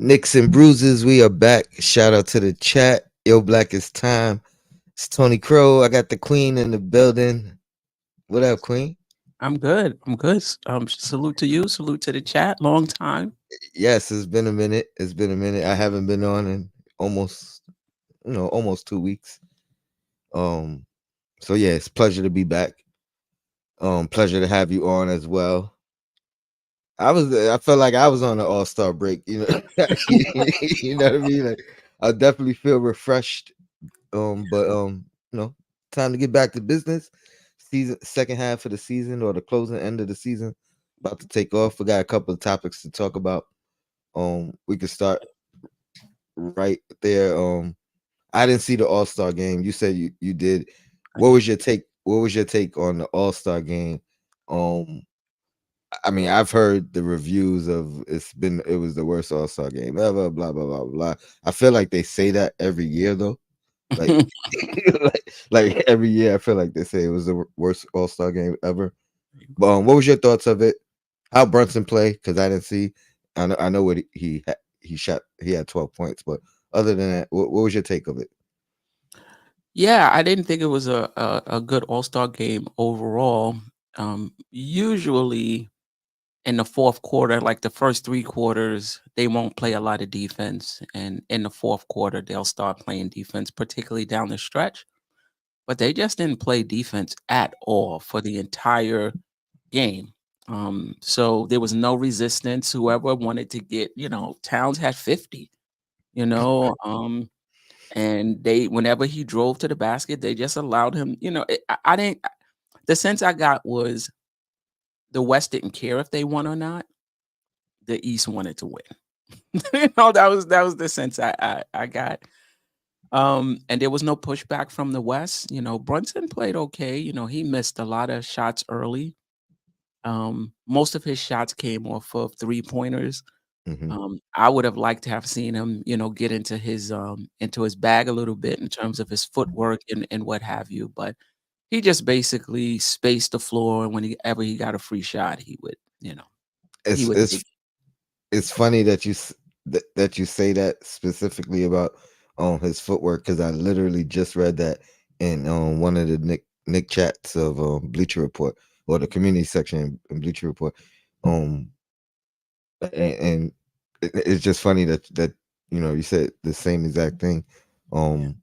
Nicks and Bruises, we are back. Shout out to the chat. Yo, Black is time. It's Tony Crow. I got the Queen in the building. What up, Queen? I'm good. I'm good. Salute to you. Salute to the chat. Long time. Yes, it's been a minute. It's been a minute. I haven't been on in almost, almost 2 weeks. Um, so yeah, it's a pleasure to be back. Pleasure to have you on as well. I felt like I was on an all-star break, you know what I mean? Like I definitely feel refreshed. But time to get back to business. Season second half of the season or the closing end of the season about to take off. We got a couple of topics to talk about. We could start right there. I didn't see the All-Star game. You said you did. I What did. was your take? What was your take on the All-Star game? Um, I mean, I've heard the reviews of it was the worst All-Star game ever, blah blah blah blah. I feel like they say that every year though. Like, like every year, I feel like they say it was the worst All Star game ever. But what was your thoughts of it? How Brunson play? Because I didn't see. I know what he shot. He had 12 points. But other than that, what was your take of it? Yeah, I didn't think it was a good All-Star game overall. Usually in the fourth quarter, like the first three quarters, they won't play a lot of defense, and in the fourth quarter, they'll start playing defense, particularly down the stretch. But they just didn't play defense at all for the entire game. So there was no resistance. Whoever wanted to get, Towns had 50, you know, and they whenever he drove to the basket, they just allowed him, I didn't the sense I got was the West didn't care if they won or not. The East wanted to win. That was the sense I got. And there was no pushback from the West. Brunson played okay. He missed a lot of shots early. Most of his shots came off of three-pointers. Hmm. I would have liked to have seen him, get into his bag a little bit in terms of his footwork and what have you. But he just basically spaced the floor, and whenever he got a free shot, he It's would it's take. it's funny that that you say that specifically about his footwork because I literally just read that in one of the Nick chats of Bleacher Report or the community section in Bleacher Report. Um, and it's just funny that you said the same exact thing. Yeah. Um,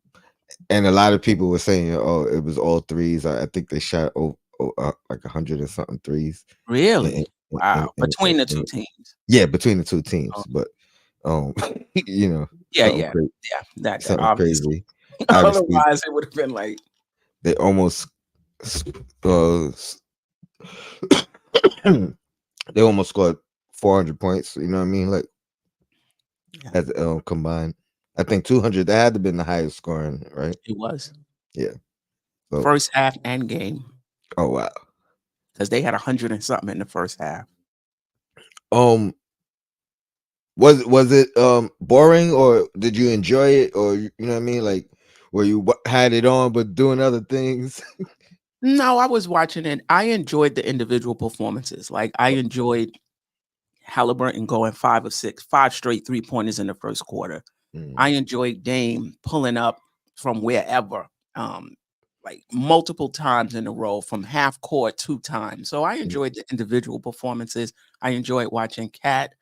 and a lot of people were saying, "Oh, it was all threes." I think they shot like 100 and something threes. And, Really? and, Wow. and, Between the and, 2 teams. yeah, between the two Oh, teams, but um, you know, yeah, something yeah, crazy, yeah. That something obviously. crazy. Obviously, Otherwise, it would have been like, they almost s- uh, s- they almost scored 400 points. You know what I mean? Like yeah, as combined, I think 200. That had to been the highest scoring, right? it was. Yeah. So, First half and game, oh wow. because they had 100 and something in the first half. Um, was it boring or did you enjoy it or you know what I mean? Like, where you had it on but doing other things? No, I was watching it. I enjoyed the individual performances. Like, I enjoyed Halliburton going 5 of 6, 5 straight three-pointers in the first quarter. Mm, I enjoyed Dame pulling up from wherever, um, like multiple times in a row from half court 2 times. So I mm. enjoyed the individual performances. I enjoyed watching Cat.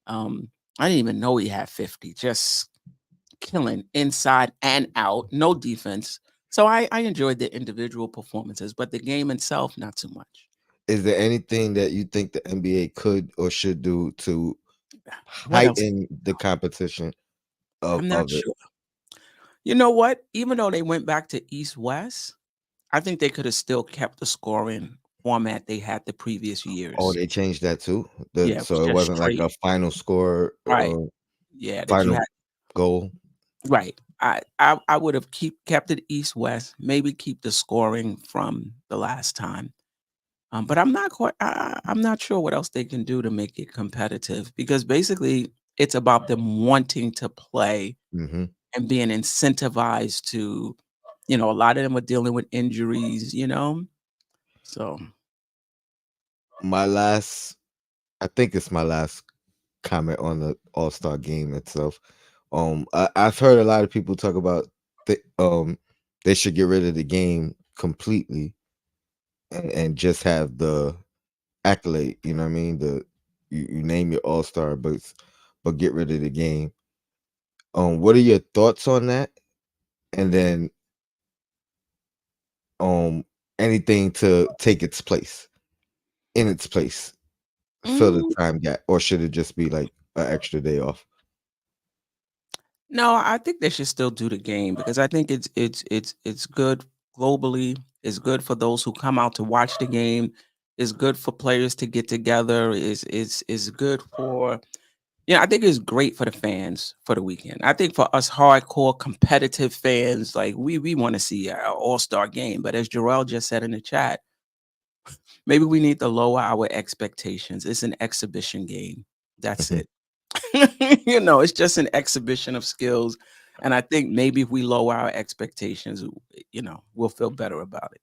Um, I didn't even know he had 50, just killing inside and out, no defense. So I enjoyed the individual performances, but the game itself, not so much. Is there anything that you think the NBA could or should do to What else? heighten the competition I'm not of it? sure. You know what? Even though they went back to East West, I think they could have still kept the scoring format they had the previous Oh, years. they changed that too. Yeah, it was So it just wasn't like straight. a final score, Right. Yeah, that you final had. goal. Right. I would have kept it East West, maybe keep the scoring from the last time. But I'm not sure what else they can do to make it competitive because basically it's about them wanting to play Hmm. and being incentivized to, a lot of them are dealing with injuries. So My last, I think it's my last. comment on the All-Star game itself. I've heard a lot of people talk about they should get rid of the game completely and just have the accolade. You know what I mean? You name your All-Star, but get rid of the game. What are your thoughts on that? And then um anything to take its place in its place, fill the Mm, time gap, or should it just be like an extra day off? no, I think they should still do the game because I think it's good globally. It's good for those who come out to watch the game. It's good for players to get together. Is good for I think it's great for the fans for the weekend. I think for us hardcore competitive fans, like we want to see an all-star game. But as Jarrell just said in the chat, maybe we need to lower our expectations. It's an exhibition game. That's Mhm. it. It's just an exhibition of skills. And I think maybe if we lower our expectations, we'll feel better about it.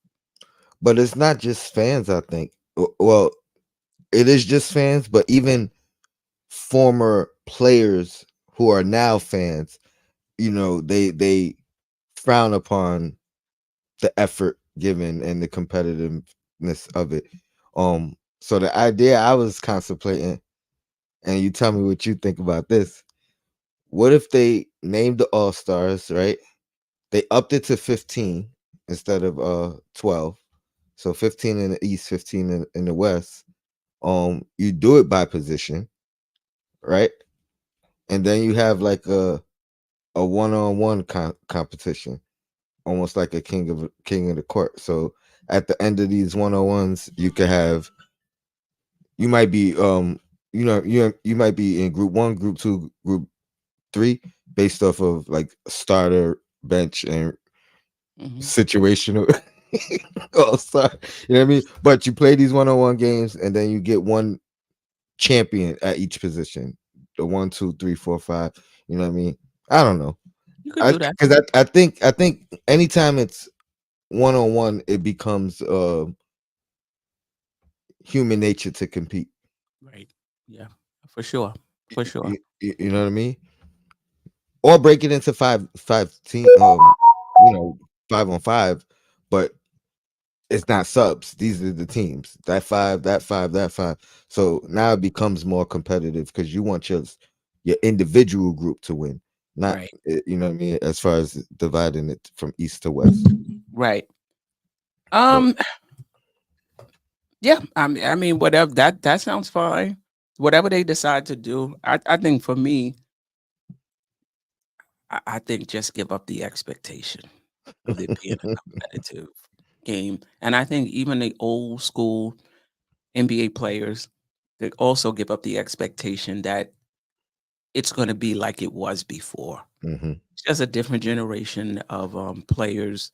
But it's not just fans, I think. Well, it is just fans, but even former players who are now fans, they frown upon the effort given and the competitiveness of it. So the idea I was contemplating, and you tell me what you think about this. What if they named the All Stars, right? They upped it to 15 instead of 12. So 15 in the East, 15 in the West. You do it by position, right? And then you have like a one-on-one competition, almost like a king of the court. So at the end of these one-on-ones, you might be you might be in group 1, group 2, group 3 based off of like starter, bench, and Hmm. situational. Oh, sorry. You know what I mean? But you play these one-on-one games, and then you get one champion at each position. The one, two, three, four, five. You know what I mean? I don't know. You could I do that. because I think anytime it's one-on-one, it becomes human nature to compete. Right. Yeah, for sure. For sure. You know what I mean? Or break it into five team, 5-on-5, but it's not subs. These are the teams. That five, that five, that five. So now it becomes more competitive because you want your individual group to win, not Right. you know what I mean. As far as dividing it from east to west, Right. but Um, yeah, I mean, whatever that sounds fine. Whatever they decide to do, I think for me, I think just give up the expectation of it being a competitive game. And I think even the old school NBA players, they also give up the expectation that it's gonna be like it was before. hmm It's just a different generation of, players.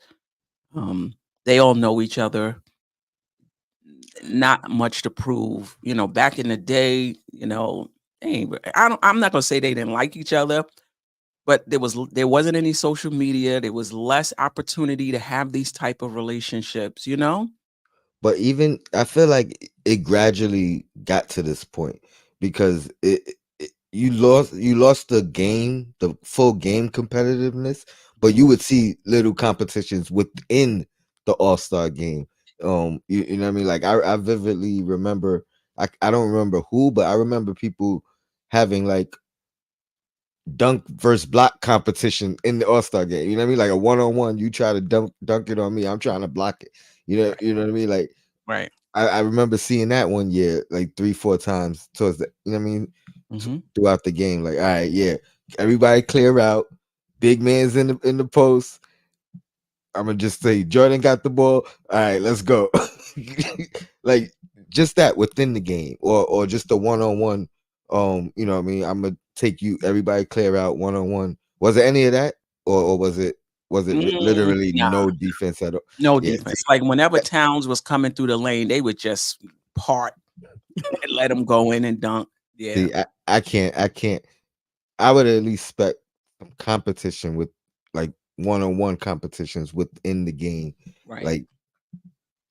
Um, they all know each other, not much to prove. Back in the day, they ain't I'm not gonna say they didn't like each other, but there wasn't any social media, there was less opportunity to have these type of relationships, you know? but even I feel like it gradually got to this point because you lost the game, the full game competitiveness, but you Mhm. would see little competitions within the All-Star game. You know what I mean? Like I vividly remember I don't remember who, but I remember people having like dunk versus block competition in the All-Star game. You know what I mean? Like a one-on-one, you try to dunk it on me, I'm trying to block it. Right, You know what I mean? Like right. I remember seeing that one year like 3, 4 times towards the you know what I mean Mhm. throughout the game. Like, all right, yeah, everybody clear out. Big man's in the post. I'm gonna just say Jordan got the ball. All right, let's go. Like just that within the game, or just the one-on-one. You know what I mean? I'm gonna take you. Everybody clear out one-on-one. Was it any of that, or was it literally Nah, no defense at all? no Yeah, defense. Like, whenever Towns was coming through the lane, they would just part and let him go in and dunk. Yeah, see, I can't. I would at least expect some competition with like one-on-one competitions within the game. right. Like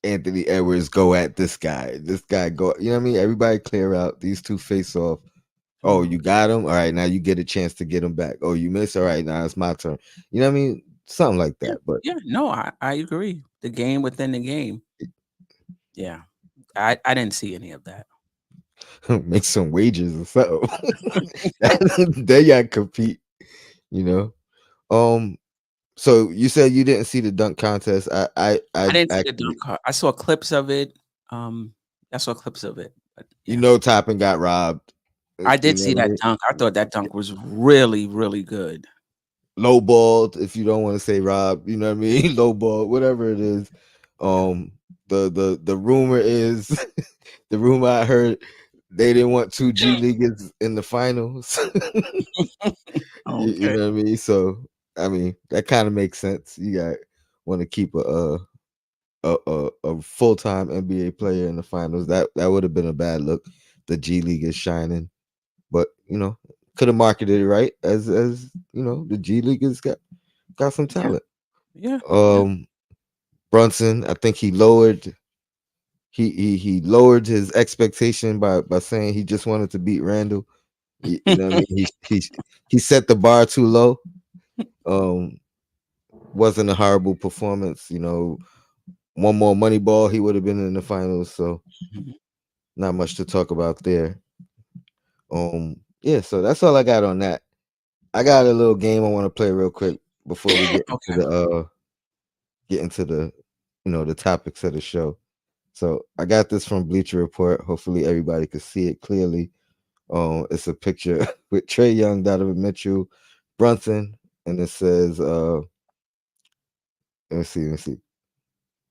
Anthony Edwards go at this guy go, you know what I mean? Everybody clear out, these two face off. Oh, you got him. All right, now you get a chance to get him back. Oh, you miss. All right, now it's my turn. You know what I mean? Something like Yeah, that. But yeah, no, I agree. The game within the game. Yeah. I didn't see any of that. make some wages or something. They got to compete. You know. Um. So you said you didn't see the dunk contest. I I didn't see the actually, dunk card. I saw clips of it. I saw clips of it, but you yeah. know, Toppin got robbed. I You did know see what I that mean? dunk. I thought that dunk was really, really good. Lowballed, if you don't want to say robbed. You know what I mean? Lowballed, whatever it is. Yeah. Um. The rumor is, the rumor I heard, they didn't want two G leaguers in the finals. You Okay. know what I mean? So I mean that kind of makes sense. You got want to keep a full time NBA player in the finals. That would have been a bad look. The G League is shining, but you know could have marketed it right as you know the G League has got some Yeah. talent. Yeah. Yeah. Um, Brunson, I think he lowered his expectation by saying he just wanted to beat Randall. You know what I mean? He set the bar too low. Um, wasn't a horrible performance. You know, one more money ball, he would have been in the finals. So Mhm. not much to talk about there. Yeah, so that's all I got on that. I got a little game I want to play real quick before we Okay. get into the the topics of the show. So I got this from Bleacher Report. Hopefully everybody can see it clearly. It's a picture with Trey Young, Donovan Mitchell, Brunson, and it says let me see.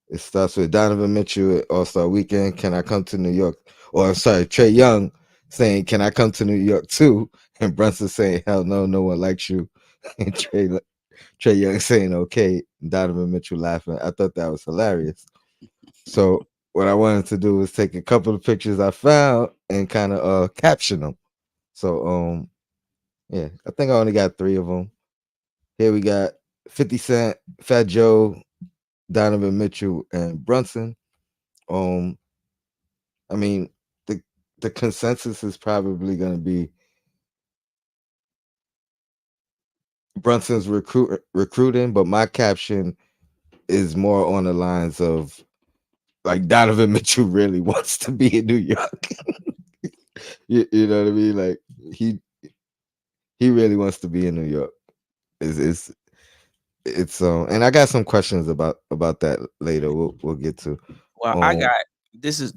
It starts with Donovan Mitchell All Star Weekend. Can I come to New York? Or sorry, Trey Young saying, "Can I come to New York too?" And Brunson saying, "Hell no, no one likes you." And Trey Young saying, "Okay." And Donovan Mitchell laughing. I thought that was hilarious. So what I wanted to do was take a couple of pictures I found and kind of caption them. So yeah, I think I only got three of them. Here we got 50 Cent, Fat Joe, Donovan Mitchell, and Brunson. Um, I mean, the the consensus is probably going to be Brunson's recruiting, but my caption is more on the lines of like Donovan Mitchell really wants to be in New York. You know what I mean? Like he he really wants to be in New York. Is it's and I got some questions about that later. We'll get to. Well, I Um, got this is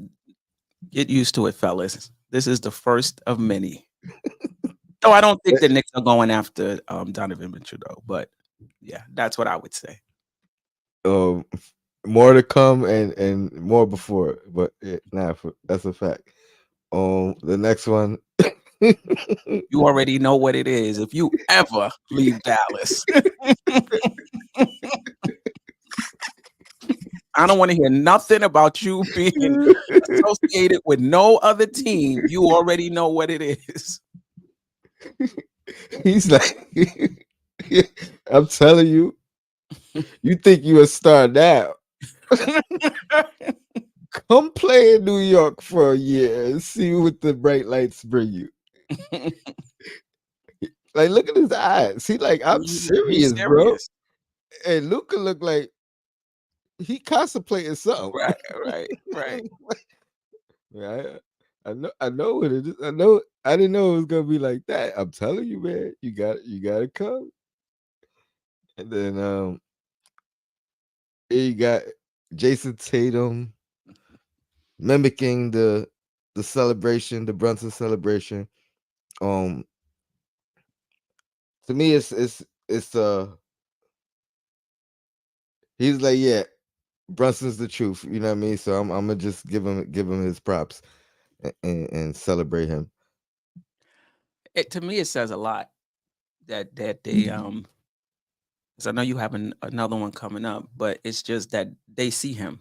get used to it, fellas. This is the first of many. Though I don't think the Knicks are going after Donovan Mitchell though, but yeah, that's what I would say. um, more to come and more before, but that's a fact. The next one. You already know what it is. If you ever leave Dallas, I don't want to hear nothing about you being associated with no other team. You already know what it is. He's like, I'm telling you, you think you a star now? Come play in New York for a year and see what the bright lights bring you. Like, look at his eyes. He like, I'm He's serious, bro. serious. And Luca looked like he contemplating something. Right, right, right. Yeah, I know what it is. I know I didn't know it was gonna be like that. I'm telling you, man, you gotta come. And then here you got Jason Tatum mimicking the celebration, the Brunson celebration. Um, to me, it's he's like, yeah, Brunson's the truth. You know what I mean? So I'm gonna just give him his props and celebrate him. It to me, it says a lot that they 'cause I know you have another one coming up, but it's just that they see him.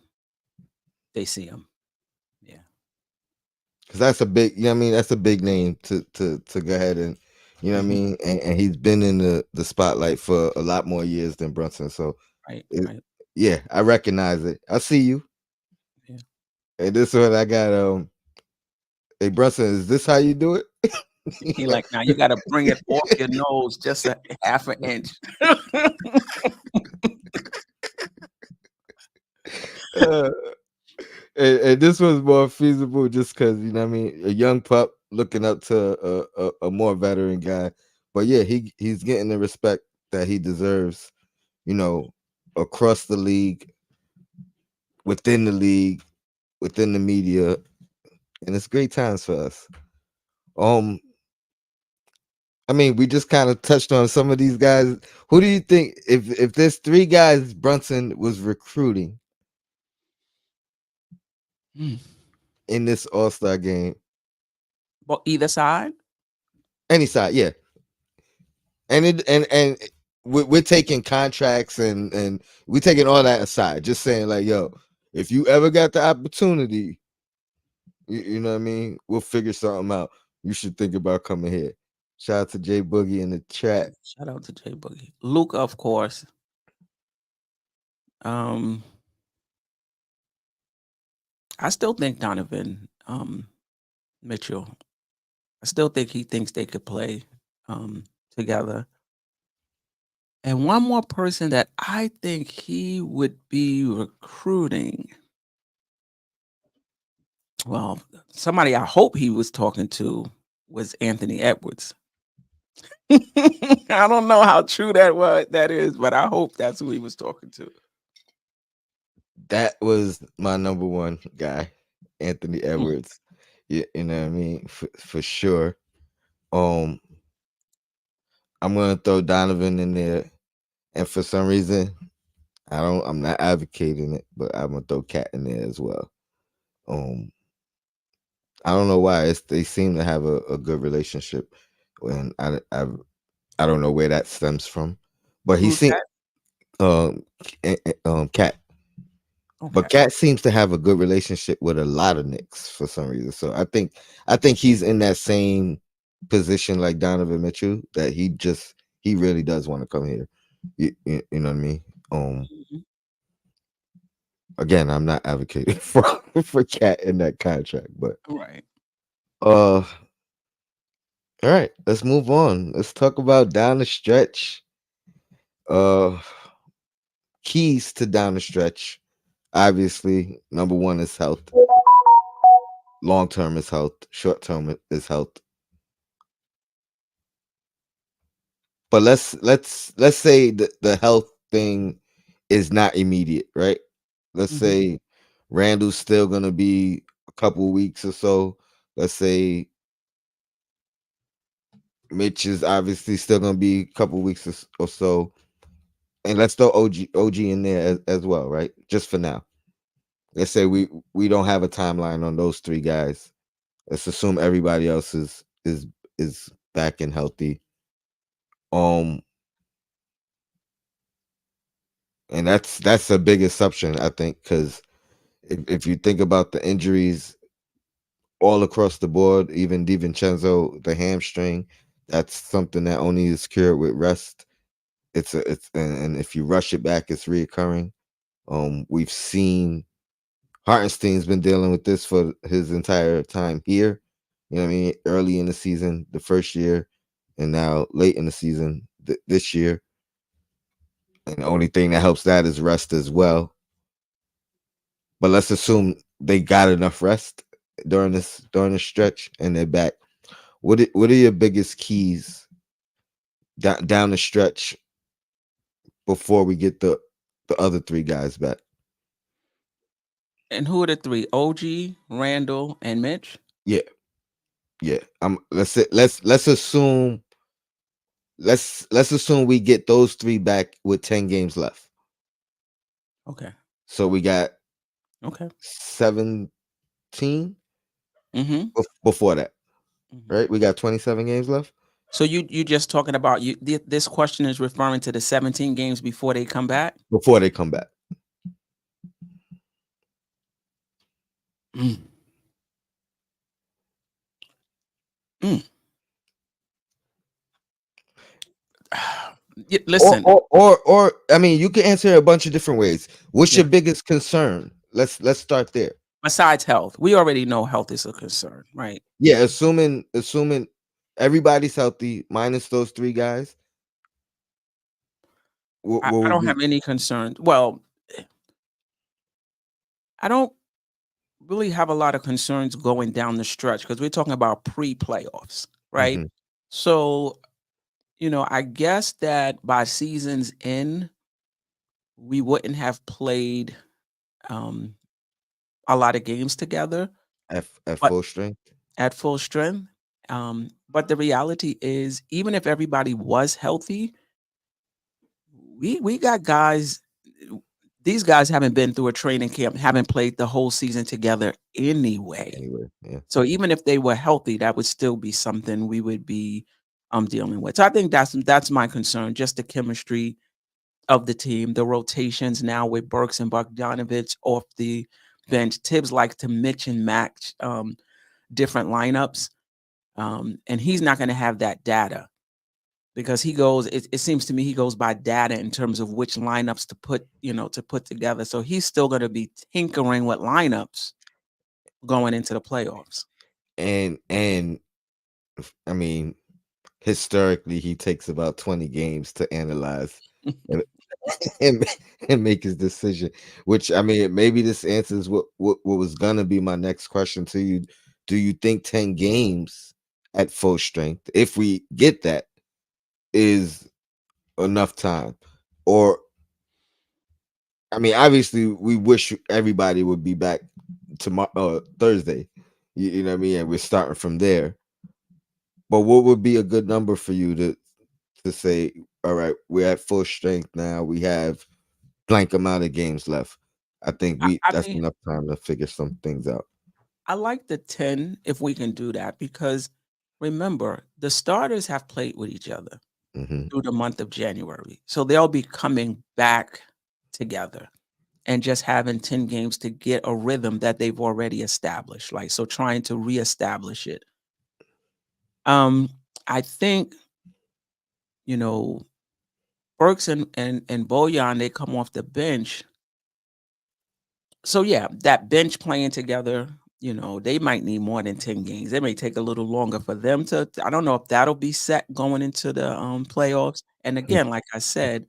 They see him. Yeah. Cause that's a big, you know what I mean? That's a big name to go ahead and, you know what I Mhm. mean? And he's been in the spotlight for a lot more years than Brunson. So, Right, it, right. yeah, I recognize it. I see you. Yeah. And this one I got. Hey Brunson, is this how you do it? He like, now you got to bring it off your nose just a half an inch. Uh, and this was more feasible just because you know what I mean, a young pup looking up to a more veteran guy. But yeah, he's getting the respect that he deserves, you know, across the league, within the league, within the media, and it's great times for us. Um, I mean, we just kind of touched on some of these guys. Who do you think, if there's three guys Brunson was recruiting Mm. in this All-Star game, Well, either side. any side, yeah, and we're taking contracts and we're taking all that aside, just saying like, yo, if you ever got the opportunity, you know what I mean, we'll figure something out. You should think about coming here. Shout out to Jay Boogie in the chat. Shout out to Jay Boogie. Luke, of course. Um, I still think Donovan Mitchell. I still think he thinks they could play together. And one more person that I think he would be recruiting. Well, somebody I hope he was talking to was Anthony Edwards. I don't know how true that is, but I hope that's who he was talking to. That was my number one guy, Anthony Mm. Edwards. You know what I mean, for sure. Um, I'm gonna throw Donovan in there, and for some reason, I'm not advocating it, but I'm gonna throw Cat in there as well. Um, I don't know why. They seem to have a good relationship, and I don't know where that stems from, but he Who's seems that? um Cat. Okay. But Cat seems to have a good relationship with a lot of Knicks for some reason. So I think he's in that same position like Donovan Mitchell, that he really does want to come here. You know what I mean? Mhm. Again, I'm not advocating for Cat in that contract, but Right. all right, let's move on. Let's talk about down the stretch. Uh Keys to down the stretch. Obviously, number one is health. Long term is health. Short term is health. But let's say the health thing is not immediate, right? Let's Mhm. say Randall's still gonna be a couple weeks or so. Let's say Mitch is obviously still gonna be a couple weeks or so. And let's throw OG in there as well, right? Just for now. Let's say we don't have a timeline on those three guys. Let's assume everybody else is back and healthy. Um, and that's a big assumption, I think, because if you think about the injuries all across the board, even DiVincenzo, the hamstring, that's something that only is cured with rest. And if you rush it back, it's reoccurring. We've seen Hartenstein's been dealing with this for his entire time here. You know what I mean? Early in the season, the first year, and now late in the season this year. And the only thing that helps that is rest as well. But let's assume they got enough rest during this stretch and they're back. What are your biggest keys down the stretch before we get the other three guys back? And who are the three? OG, Randall, and Mitch? Yeah, yeah. Let's assume we get those three back with 10 games left. Okay. So we got Okay. 17 Mhm. before that, Mhm. right? We got 27 games left So you just talking about this question is referring to the 17 games before they come back? before they come back. Mm. Mm. Or, Listen, or or or I mean, you can answer it a bunch of different ways. What's yeah. your biggest concern? Let's start there. Besides health, we already know health is a concern, right? Yeah, assuming everybody's healthy minus those three guys, what I would don't be? have any concerns. Well, I don't really have a lot of concerns going down the stretch because we're talking about pre-playoffs, right? Hmm. So, I guess that by season's end, we wouldn't have played um, a lot of games together, At but full strength. at full strength. But the reality is, even if everybody was healthy, we got guys. These guys haven't been through a training camp, haven't played the whole season together anyway. Anyway, yeah. So even if they were healthy, that would still be something we would be dealing with. So I think that's my concern, just the chemistry of the team, the rotations now with Burks and Bogdanovich off the bench. Tibbs like to mix and match different lineups, and he's not going to have that data because he goes. It seems to me he goes by data in terms of which lineups to put together. So he's still going to be tinkering with lineups going into the playoffs. And I mean, historically, he takes about 20 games to analyze and and, and make his decision. Which, I mean, maybe this answers what was gonna be my next question to you. Do you think 10 games at full strength, if we get that, is enough time? Or, I mean, obviously, we wish everybody would be back tomorrow, Thursday. You know what I mean? And we're starting from there. But what would be a good number for you to say, all right, we're at full strength now. We have blank amount of games left. I think I, we I that's mean, enough time to figure some things out. I like the 10 if we can do that because remember, the starters have played with each other Hmm. through the month of January. So they'll be coming back together and just having 10 games to get a rhythm that they've already established. Like, so trying to reestablish it. Um, I think, you know, Burks and Bojan, they come off the bench. So yeah, that bench playing together, they might need more than 10 games. It may take a little longer for them to I don't know if that'll be set going into the playoffs. And again, like I said,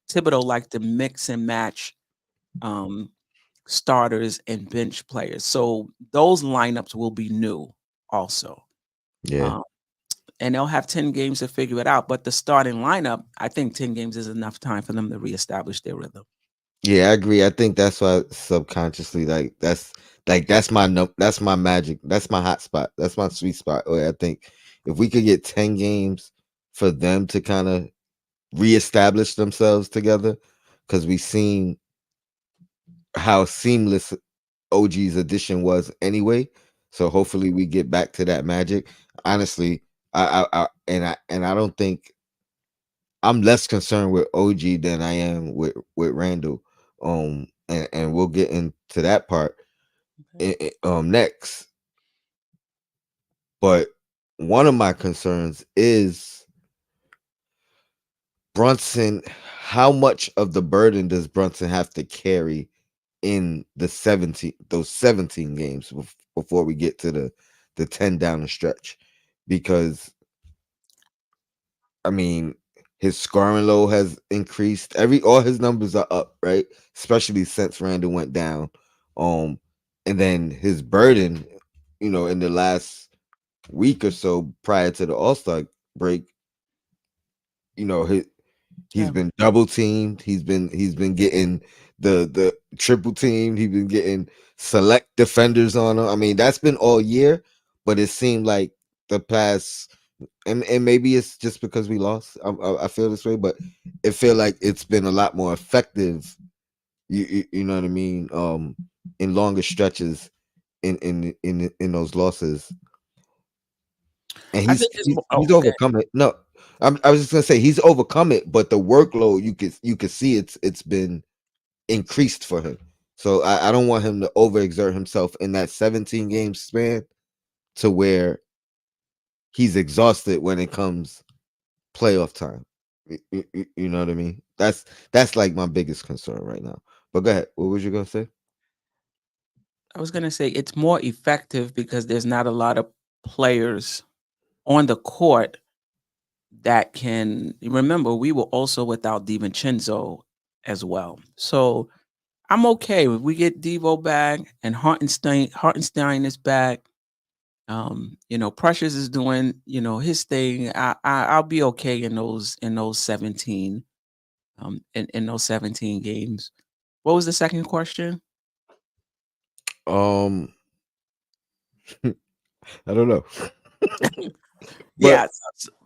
Thibodeau like to mix and match um starters and bench players. So those lineups will be new also. Yeah. Um, and they'll have 10 games to figure it out. But the starting lineup, I think 10 games is enough time for them to reestablish their rhythm. Yeah, I agree. I think that's why subconsciously, that's my that's my magic. That's my hot spot. That's my sweet spot. Where I think if we could get 10 games for them to kind of reestablish themselves together, because we seen how seamless OG's addition was anyway. So hopefully we get back to that magic. Honestly, I don't think I'm less concerned with OG than I am with Randall. And we'll get into that part Okay. next. But one of my concerns is Brunson. How much of the burden does Brunson have to carry in the 17 games before we get to the 10 down the stretch? Because I mean, his scoring low has increased. All his numbers are up, right? Especially since Randall went down. Um, and then his burden, in the last week or so prior to the All Star break, you know, he he's Yeah. been double teamed. He's been getting the triple teamed. He's been getting select defenders on him. I mean, that's been all year, but it seemed like the past and maybe it's just because we lost. I feel this way, but it feel like it's been a lot more effective. You know what I mean? In longer stretches in those losses, and I he's think it's he's, more. Oh, he's okay. overcome it. No, I was just gonna say he's overcome it, but the workload you could see it's been increased for him. So I don't want him to overexert himself in that 17 game span to where he's exhausted when it comes playoff time. You know what I mean? That's like my biggest concern right now. But go ahead. What was you gonna say? I was gonna say it's more effective because there's not a lot of players on the court that can remember we were also without DiVincenzo as well. So I'm okay if we get Devo back and Hartenstein is back. Precious is doing, his thing. I'll be okay in those 17 in those 17 games. What was the second question? Um, I don't know, but Yeah,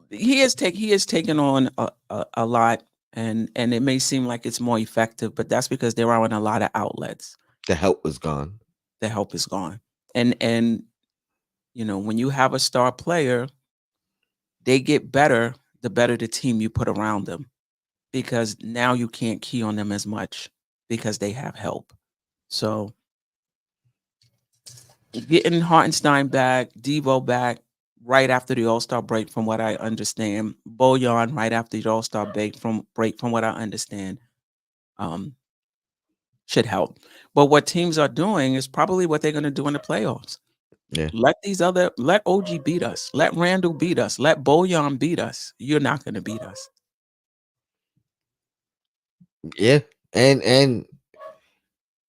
he is taking on a lot, and it may seem like it's more effective, but that's because there aren't a lot of outlets. the help was gone. The help is gone, and when you have a star player, they get better the better the team you put around them, because now you can't key on them as much because they have help. So getting Hartenstein back, Devo back right after the All Star break, from what I understand, Bojan right after the All Star break, from what I understand, um, should help. But what teams are doing is probably what they're going to do in the playoffs. Yeah, Let OG beat us, let Randall beat us, let Bojan beat us. You're not going to beat us. yeah, and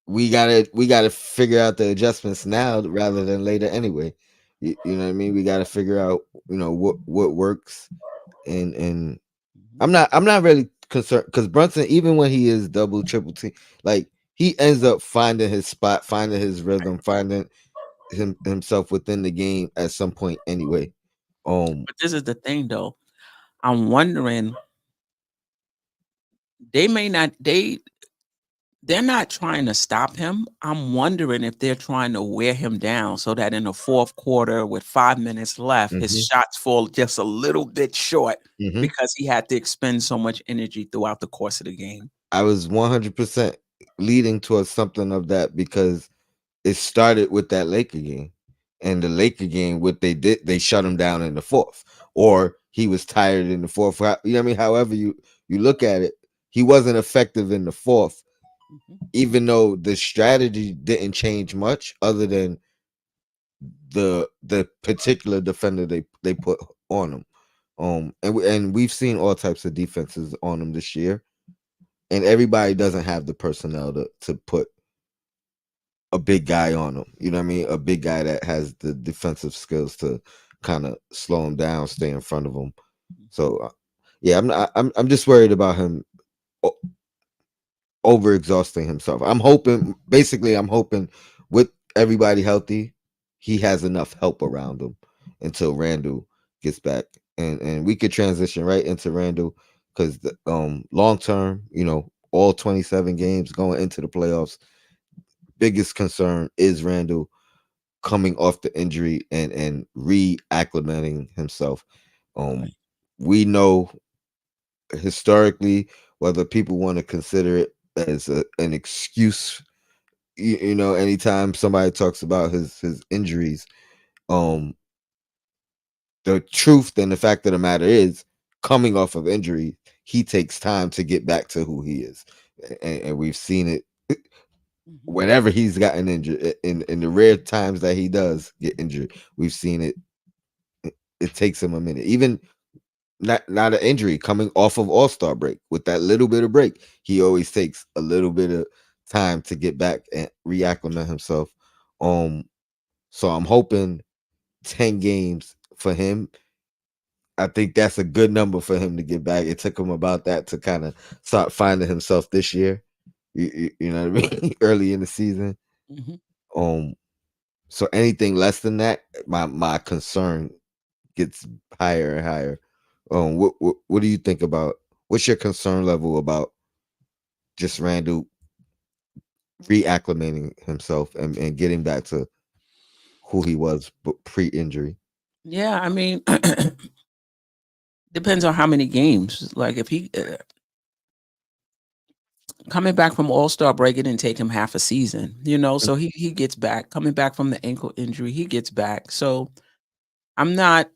we gotta figure out the adjustments now rather than later. Anyway, you know what I mean. We gotta figure out what works, and Mhm. I'm not really concerned because Brunson, even when he is double triple team, like he ends up finding his spot, finding his rhythm, finding himself within the game at some point anyway. Um, But this is the thing, though. I'm wondering, they may not they're not trying to stop him. I'm wondering if they're trying to wear him down so that in the fourth quarter with 5 minutes left, his hmm shots fall just a little bit short hmm because he had to expend so much energy throughout the course of the game. I was 100% leading towards something of that because it started with that Laker game. And the Laker game, what they did, they shut him down in the fourth, or he was tired in the fourth. You know what I mean? However you look at it, he wasn't effective in the fourth, Mhm, even though the strategy didn't change much, other than the particular defender they put on him. And we've seen all types of defenses on him this year, and everybody doesn't have the personnel to put a big guy on him. You know what I mean? A big guy that has the defensive skills to kind of slow him down, stay in front of him. So yeah, I'm just worried about him overexhausting himself. I'm hoping with everybody healthy, he has enough help around him until Randall gets back, and we could transition right into Randall because long term, all 27 games going into the playoffs, biggest concern is Randall coming off the injury and reacclimating himself. Um, right. we know historically, whether people want to consider it as an excuse, anytime somebody talks about his injuries, um, the truth and the fact of the matter is, coming off of injury, he takes time to get back to who he is, and we've seen it Mhm, whenever he's gotten injured. In the rare times that he does get injured, we've seen it. It takes him a minute, even not an injury coming off of All-Star break. With that little bit of break, he always takes a little bit of time to get back and reacclimate himself. Um, so I'm hoping 10 games for him. I think that's a good number for him to get back. It took him about that to kind of start finding himself this year. You know what I mean? Early in the season. mhm. Um, so anything less than that, my concern gets higher and higher. What do you think about? What's your concern level about just Randall reacclimating himself and getting back to who he was pre-injury? Yeah, I mean, depends on how many games. Like if he coming back from All Star break, it didn't take him half a season, so he gets back. Coming back from the ankle injury, he gets back. So I'm not,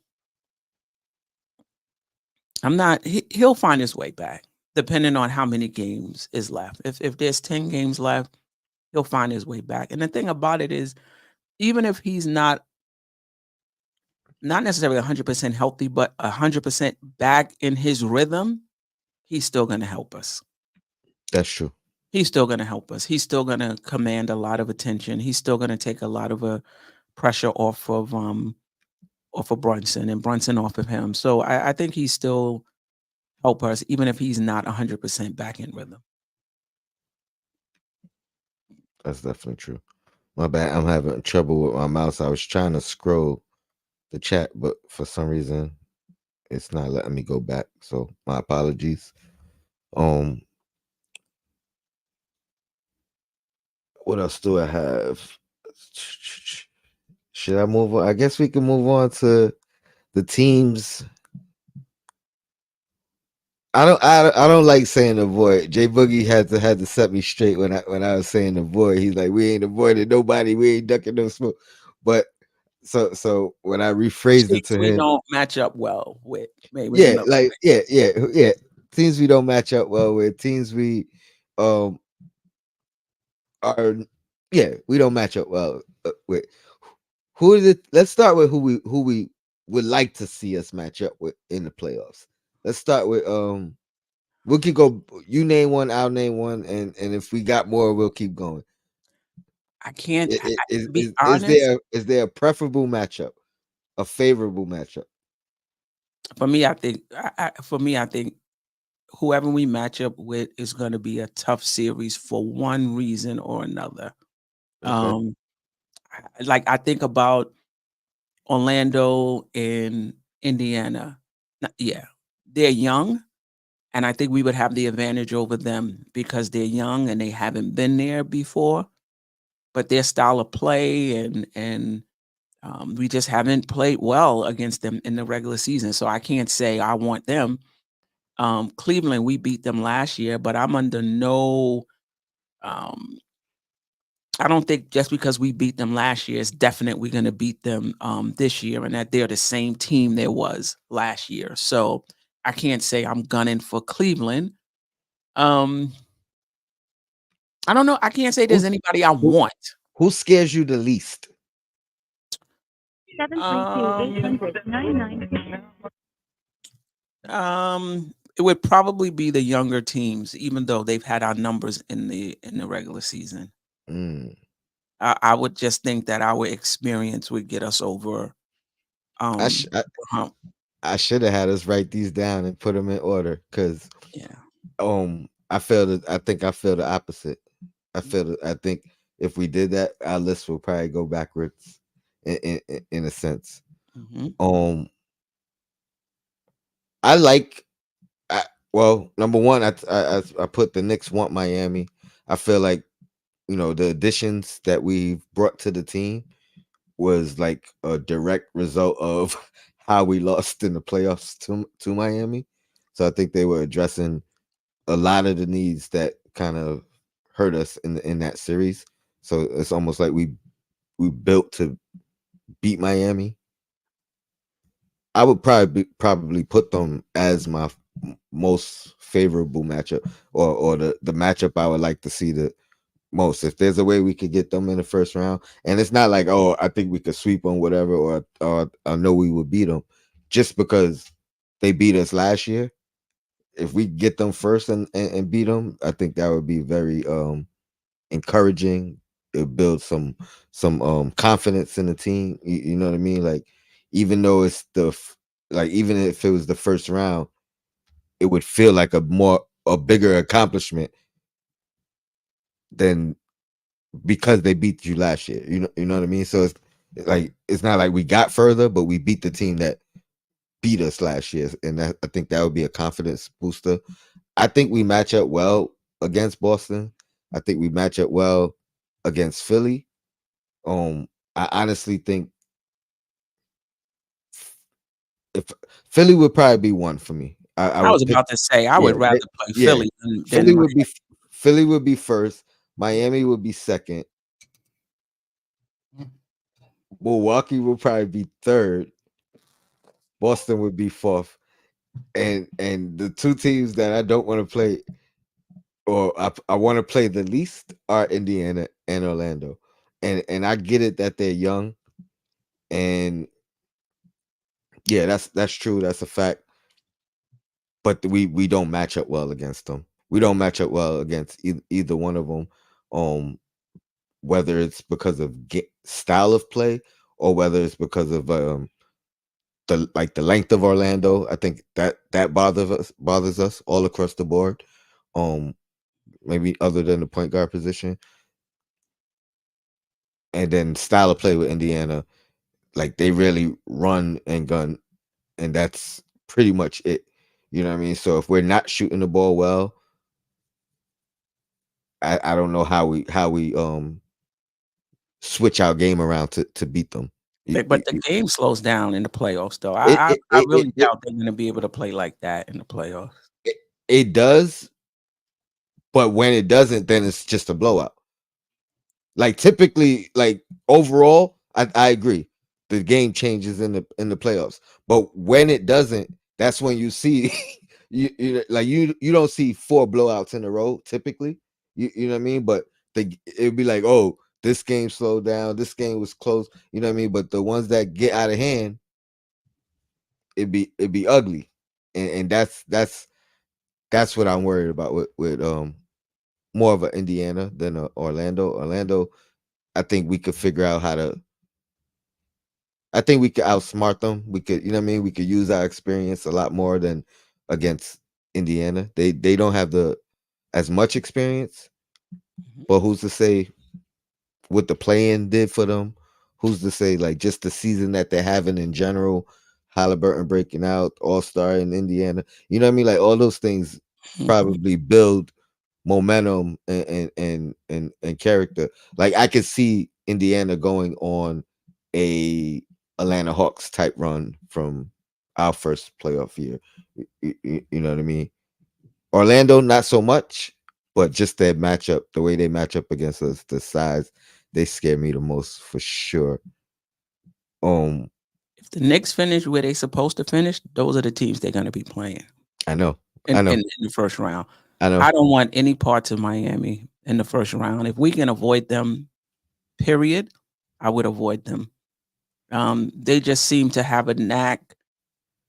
he'll find his way back, depending on how many games is left. If there's 10 games left, he'll find his way back. And the thing about it is, even if he's not not necessarily 100% healthy, but 100% back in his rhythm, he's still gonna help us. That's true. He's still gonna help us. He's still gonna command a lot of attention. He's still gonna take a lot of, pressure off of Brunson and Brunson off of him. So I think he still help us even if he's not 100% back in rhythm. That's definitely true. My bad. I'm having trouble with my mouse. I was trying to scroll the chat, but for some reason it's not letting me go back. So my apologies. Um, what else do I have? Should I move on? I guess we can move on to the teams. I don't like saying avoid. Jay Boogie had to set me straight when I was saying avoid. He's like, we ain't avoiding nobody, we ain't ducking no smoke. But so when I rephrased it Teams to we him, don't match up well with, maybe is yeah, another like yeah. Teams we don't match up well with, teams we um are yeah, we don't match up well with. Who is it? Let's start with who we would like to see us match up with in the playoffs. Let's start with we could go. You name one, I'll name one, and if we got more, we'll keep going. I can't Is to be is is honest, there is there a preferable matchup, a favorable matchup? for me, I think whoever we match up with is gonna be a tough series for one reason or another. Okay. Um, like, I think about Orlando and Indiana. Yeah, they're young, and I think we would have the advantage over them because they're young and they haven't been there before. But their style of play and we just haven't played well against them in the regular season. So I can't say I want them. Cleveland, we beat them last year, but I'm under no. Um, I don't think just because we beat them last year, it's definite we're going to beat them this year, and that they're the same team there was last year. So I can't say I'm gunning for Cleveland. Um, I don't know. I can't say there's Who's anybody I who want. who scares you the least? 732 it would probably be the younger teams, even though they've had our numbers in the regular season. Mm. I would just think that our experience would get us over I sh- I, the hump. I should have had us write these down and put them in order because Yeah. I feel that I think I feel the opposite. I think if we did that, our list will probably go backwards in a sense. Mhm. Um, I like I, well, number one, I put the Knicks want Miami. I feel like the additions that we've brought to the team was like a direct result of how we lost in the playoffs to Miami. So I think they were addressing a lot of the needs that kind of hurt us in that series. So it's almost like we built to beat Miami. I would probably put them as my most favorable matchup, or the matchup I would like to see the most. If there's a way we could get them in the first round, and it's not like, oh, I think we could sweep them, whatever, or I know we would beat them, just because they beat us last year. If we get them first and beat them, I think that would be very encouraging. It builds some confidence in the team. You know what I mean? Like, even though it's like, even if it was the first round, it would feel like a bigger accomplishment than because they beat you last year. You know what I mean? So it's like, it's not like we got further, but we beat the team that beat us last year, and I think that would be a confidence booster. I think we match up well against Boston. I think we match up well against Philly. I honestly think if Philly would probably be one for me. I I would was pick, about to say I yeah, would rather play yeah. Philly than Philly Miami. would be Philly would be first. Miami would be second. Milwaukee would probably be third. Boston would be fourth. And the two teams that I don't want to play, or I want to play the least, are Indiana and Orlando. And I get it that they're young, and Yeah, that's true. That's a fact. But we don't match up well against them. We don't match up well against either one of them. Um, whether it's because of style of play or whether it's because of the length of Orlando. I think that bothers us all across the board. Um, maybe other than the point guard position, and then style of play with Indiana. Like they really run and gun, and that's pretty much it. You know what I mean? So if we're not shooting the ball well, I don't know how we switch our game around to beat them. But the game slows down in the playoffs, though. It I it I it, it, really it, doubt they're gonna be able to play like that in the playoffs. it it does, but when it doesn't, then it's just a blowout. Like typically, like overall, I agree. The game changes in the playoffs, but when it doesn't, that's when you see you don't see four blowouts in a row typically. You know what I mean? But it'd be like, oh, this game slowed down, this game was close. You know what I mean? But the ones that get out of hand, it'd be ugly, and that's what I'm worried about with more of a Indiana than a Orlando. Orlando, I think we could figure out how to. I think we could outsmart them. We could, you know what I mean. We could use our experience a lot more than against Indiana. They don't have the as much experience, Mhm. but who's to say what the play-in did for them? Who's to say like just the season that they're having in general? Halliburton breaking out, All Star in Indiana. You know what I mean? Like all those things Mhm. probably build momentum and character. Like I could see Indiana going on a Atlanta Hawks type run from our first playoff year. You know what I mean? Orlando, not so much, but just that matchup, the way they match up against us, the size, they scare me the most for sure. Um, If the Knicks finish where they supposed to finish, those are the teams they're gonna be playing I know, in I know, in the first round. I know. I don't want any parts of Miami in the first round. If we can avoid them, period, I would avoid them. They just seem to have a knack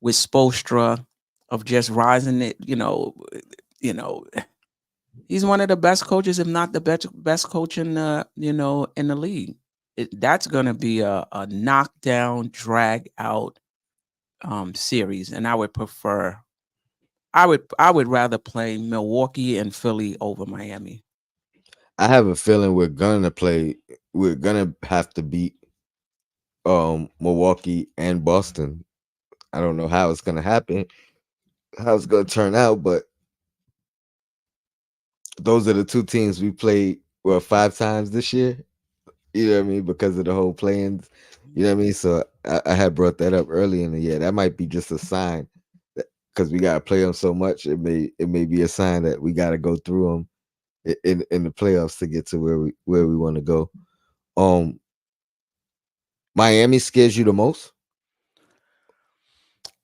with Spoelstra of just rising it, you know, he's one of the best coaches, if not the best coach in in the league. That's gonna be a knockdown, drag out series, and I would rather play Milwaukee and Philly over Miami. I have a feeling we're gonna play. We're gonna have to beat Milwaukee and Boston. I don't know how it's gonna happen, how it's gonna turn out, but those are the two teams we played five times this year. You know what I mean? Because of the whole plans. You know what I mean? So I had brought that up early in the year. That might be just a sign that because we gotta play them so much, it may be a sign that we gotta go through them in the playoffs to get to where we want to go. Um, Miami scares you the most.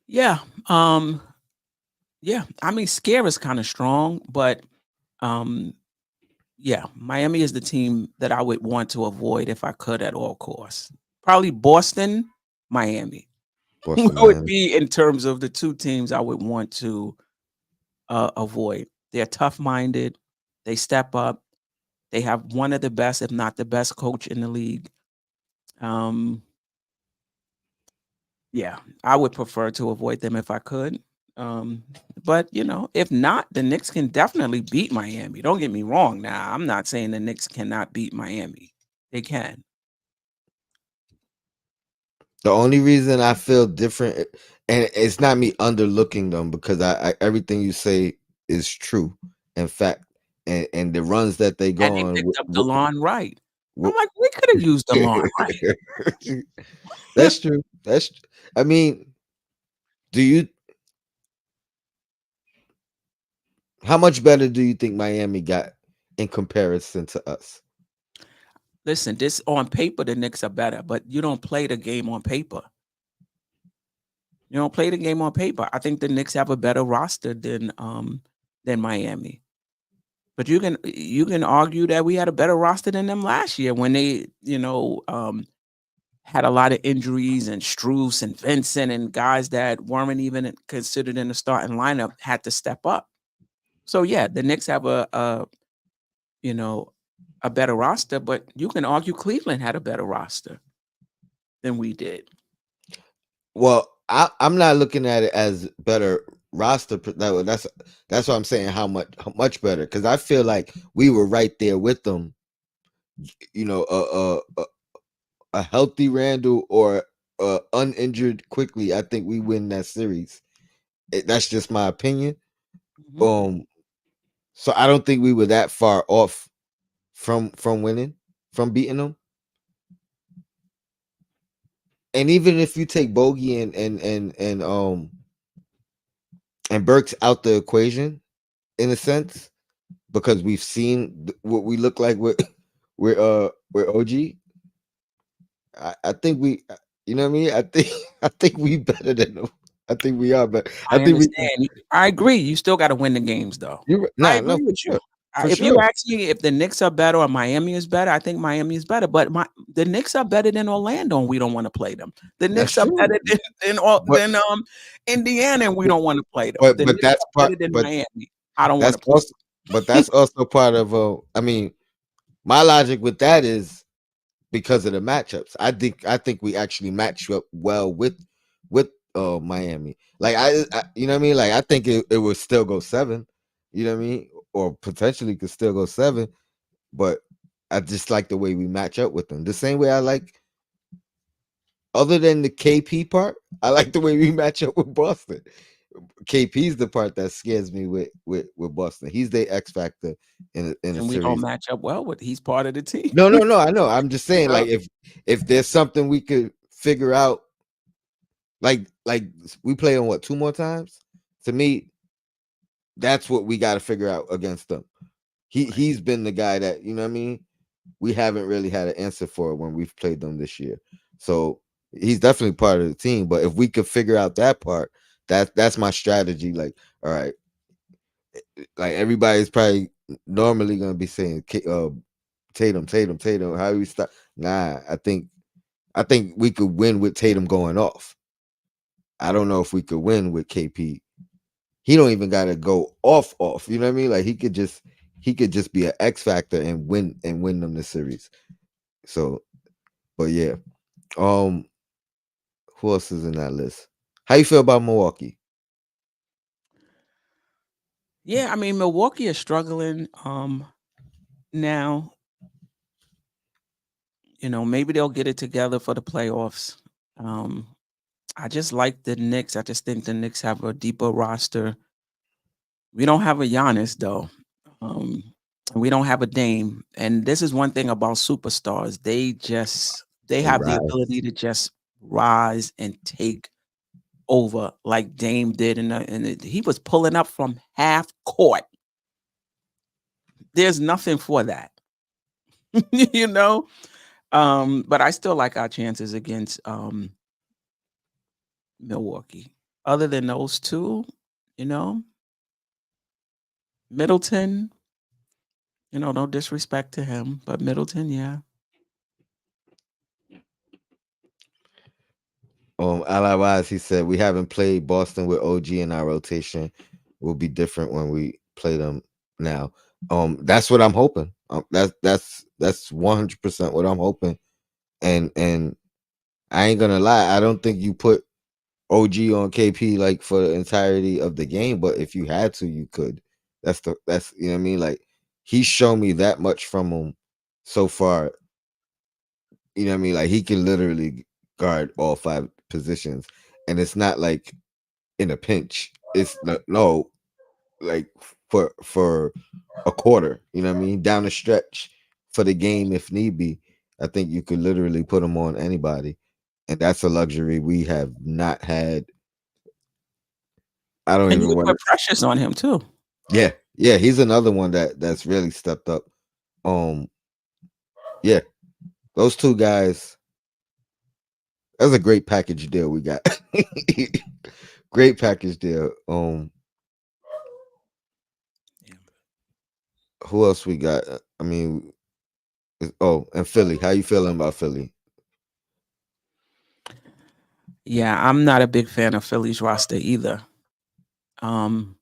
Yeah, um, yeah. I mean, scare is kind of strong, but um, yeah, Miami is the team that I would want to avoid if I could at all costs. Probably Boston, Miami Boston, would Miami. be in terms of the two teams I would want to avoid. They're tough minded. They step up. They have one of the best, if not the best, coach in the league. Um, yeah, I would prefer to avoid them if I could. Um, but if not, the Knicks can definitely beat Miami. Don't get me wrong. Now, I'm not saying the Knicks cannot beat Miami. They can. The only reason I feel different, and it's not me underlooking them because I everything you say is true, in fact, and the runs that they And go they on. picked up DeLon Wright. I'm Wi- like, we could have used DeLon Wright. That's true. I mean, do you? How much better do you think Miami got in comparison to us? Listen, this on paper, the Knicks are better, but you don't play the game on paper. You don't play the game on paper. I think the Knicks have a better roster than Miami. But you can argue that we had a better roster than them last year when they, had a lot of injuries, and Struce and Vincent and guys that weren't even considered in the starting lineup had to step up. So yeah, the Knicks have you know, a better roster, but you can argue Cleveland had a better roster than we did. Well, I'm not looking at it as better roster. That's what I'm saying. How much better? Because I feel like we were right there with them. You know, a healthy Randall or uninjured quickly. I think we win that series. That's just my opinion. Mhm. Um, so I don't think we were that far off from winning, from beating them. And even if you take Bogey and Burks out the equation, in a sense, because we've seen what we look like with with OG. I think you know what I mean. I think I think we better than them. I think we are, but I I think we. understand. I agree. You still got to win the games, though. You I nah, no, agree for with you. sure, for If you sure. ask me if the Knicks are better or Miami is better, I think Miami is better. But the Knicks are better than Orlando, and we don't want to play them. The That's Knicks are true. better But than Indiana, and we don't want to play them. The but Knicks that's are part. better than But Miami. I don't want that's to play also that's also part of. I mean, my logic with that is because of the matchups. I think we actually match up well with Miami. Like you know what I mean? Like I think it would still go 7, you know what I mean? Or potentially could still go 7, but I just like the way we match up with them. The same way I like, other than the KP part, I like the way we match up with Boston. KP's the part that scares me with Boston. He's the X factor in a and we don't series. match up well with. He's part of the team. No, no, no. I know. I'm just You saying, know? like, if there's something we could figure out, like we play on what 2 more times. To me, that's what we got to figure out against them. Right. He's been the guy that, you know what I mean. We haven't really had an answer for when we've played them this year. So he's definitely part of the team. But if we could figure out that part, that's my strategy. Like, all right, like everybody's probably normally gonna be saying Tatum, Tatum, Tatum. How do we stop? Nah, I think we could win with Tatum going off. I don't know if we could win with KP. He don't even gotta go off. You know what I mean? Like he could just be an X factor and win them the series. So, but yeah. Um, who else is in that list? How you feel about Milwaukee? Yeah, I mean Milwaukee is struggling now. Maybe they'll get it together for the playoffs. Um, I just like the Knicks. I just think the Knicks have a deeper roster. We don't have a Giannis though. Um, and we don't have a Dame. And this is one thing about superstars. They They have the rise. ability to just rise and take over like Dame did he was pulling up from half court. There's nothing for that. you know? But I still like our chances against Milwaukee. Other than those two, you know, Middleton, no disrespect to him, but Middleton, yeah. Ally Wise, he said we haven't played Boston with OG in our rotation. It will be different when we play them now. That's what I'm hoping. That's 100% what I'm hoping. And I ain't gonna lie, I don't think you put OG on KP like for the entirety of the game, but if you had to, you could. That's you know what I mean. Like he's shown me that much from him so far. You know what I mean. Like he can literally guard all 5 positions, and it's not like in a pinch. It's no like for a quarter. You know what I mean. Down the stretch for the game if need be. I think you could literally put him on anybody, and that's a luxury we have not had. I don't And you even can want put to. pressures on him too. Yeah, yeah, he's another one that's really stepped up. Um, yeah, those 2 guys. That's a great package deal we got. Great package deal. Yeah. Who else we got? I mean, oh, and Philly. How you feeling about Philly? Yeah, I'm not a big fan of Philly's roster either. Um,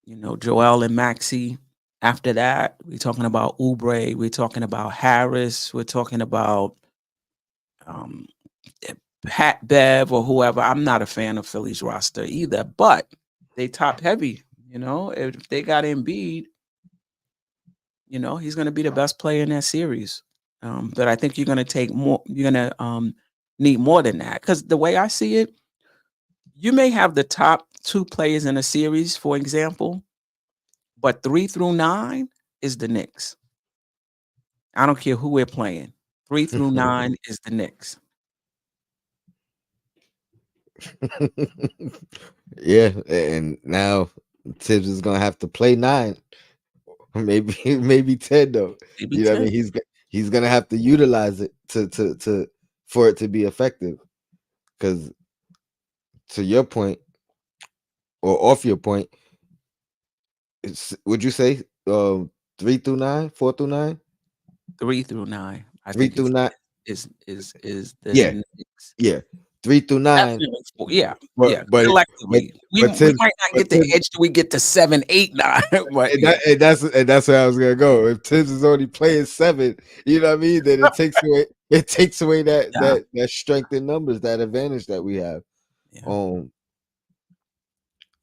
Joel and Maxi. After that, we're talking about Oubre, we're talking about Harris, we're talking about um, eh, Pat Bev or whoever. I'm not a fan of Philly's roster either, but they top heavy. If they got Embiid, he's going to be the best player in that series. But I think you're going to take more. You're going to need more than that because the way I see it, you may have the top two players in a series, for example, but 3 through 9 is the Knicks. I don't care who we're playing. 3 through 9 is the Knicks. Yeah, and now Tibbs is gonna have to play 9, maybe maybe 10 though. Maybe You know what I 10. mean? He's gonna have to utilize it to for it to be effective. Because to your point, or off your point, would you say 3 through 9, 4 through 9, 3 through 9. I three think through it's nine? is the Yeah, Knicks. yeah, 3 through 9. Definitely 4. Yeah, But yeah. but but Collectively, we but we Tibbs, might not but get the Tibbs, edge till we get to 7, 8, 9. But and yeah, that's where I was gonna go. If Tibbs is only playing 7, you know what I mean, then it takes away that yeah, strength in numbers, that advantage that we have. yeah. Um,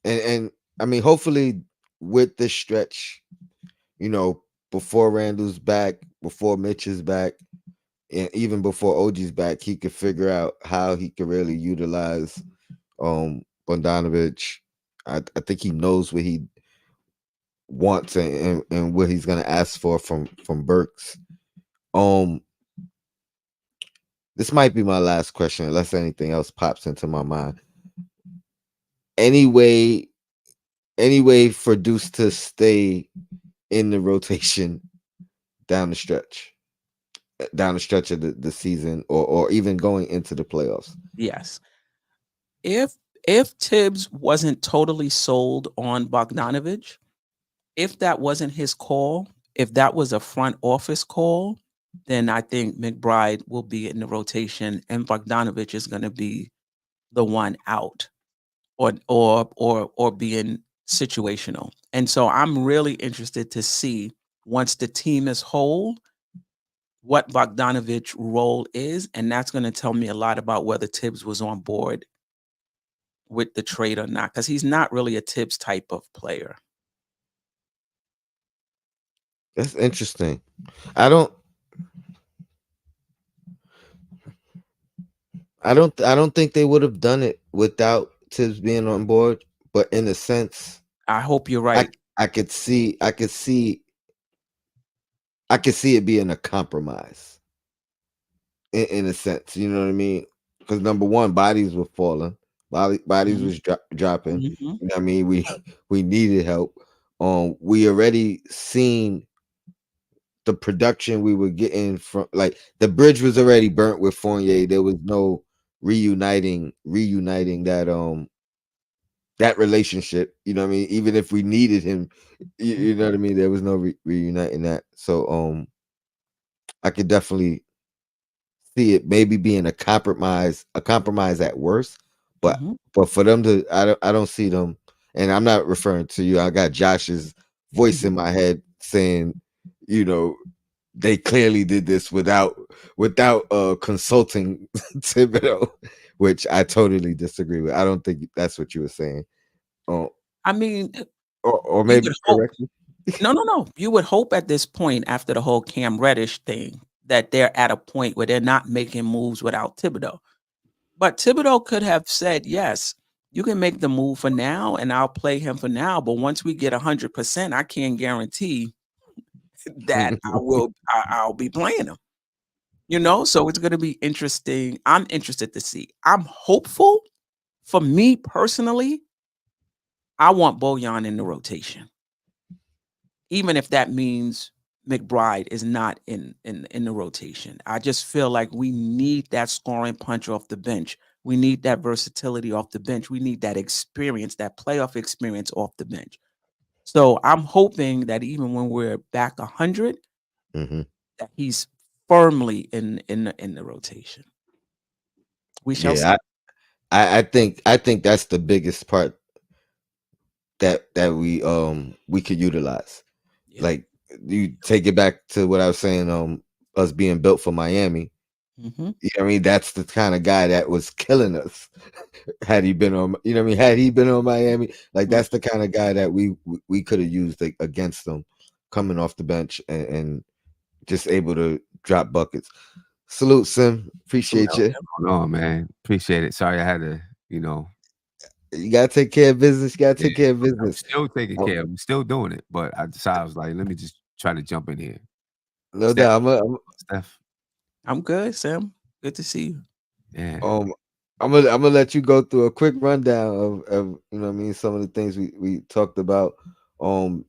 and I mean, hopefully with this stretch, you know, before Randall's back, before Mitch is back, and even before OG's back, he could figure out how he could really utilize Bogdanovich. I think he knows what he wants and what he's gonna ask for from Burks. Um, this might be my last question, unless anything else pops into my mind. Anyway, anyway for Deuce to stay in the rotation down the stretch, down the stretch of the season, or even going into the playoffs. Yes. If if Tibbs wasn't totally sold on Bogdanovich, if that wasn't his call, if that was a front office call, then I think McBride will be in the rotation and Bogdanovich is going to be the one out or being situational. And so I'm really interested to see once the team is whole what Bogdanovich role is, and that's going to tell me a lot about whether Tibbs was on board with the trade or not because he's not really a Tibbs type of player. That's interesting. I don't I don't think they would have done it without Tibbs being on board, but in a sense, I hope you're I right. I could see it being a compromise in a sense. You know what I mean? Because number one, bodies were falling, bodies Mhm, was dropping. mhm, You know what I mean? We needed help. We already seen the production we were getting from, like, the bridge was already burnt with Fournier. There was no reuniting that relationship. You know what I mean? Even if we needed him, mhm, you know what I mean. There was no reuniting that. So I could definitely see it maybe being a compromise at worst. But mhm, for them to, I don't see them. And I'm not referring to you. I got Josh's voice mhm, in my head saying, you know, they clearly did this without consulting Thibodeau, which I totally disagree with. I don't think that's what you were saying. Uh, I mean, or you maybe would hope. correct me. No, no, no. You would hope at this point after the whole Cam Reddish thing that they're at a point where they're not making moves without Thibodeau. But Thibodeau could have said, "Yes, you can make the move for now, and I'll play him for now. But once we get 100%, I can't guarantee that I'll be playing him." So it's going to be interesting. I'm interested to see. I'm hopeful. For me personally, I want Bojan in the rotation, even if that means McBride is not in the rotation. I just feel like we need that scoring punch off the bench. We need that versatility off the bench. We need that experience, that playoff experience off the bench. So I'm hoping that even when we're back 100, Hmm. that he's firmly in the rotation. We shall Yeah, see. I think that's the biggest part that we could utilize. Yeah. Like, you take it back to what I was saying, us being built for Miami. Hmm. You know what I mean? That's the kind of guy that was killing us. Had he been on, you know what I mean? Had he been on Miami, like, Right. that's the kind of guy that we could have used, like, against them, coming off the bench and just able to drop buckets. Salute, Sim. Appreciate Well, you. No, man. Appreciate it. Sorry I had to, you know, You gotta take care of business. You gotta yeah, take care of I'm business. still taking Oh, care of 'em, still doing it, but I decided I was like, let me just try to jump in here. no Steph, doubt. Steph. I'm good, Sam. Good to see you. Yeah, Um, I'm gonna let you go through a quick rundown of you know what I mean, some of the things we talked about. Um,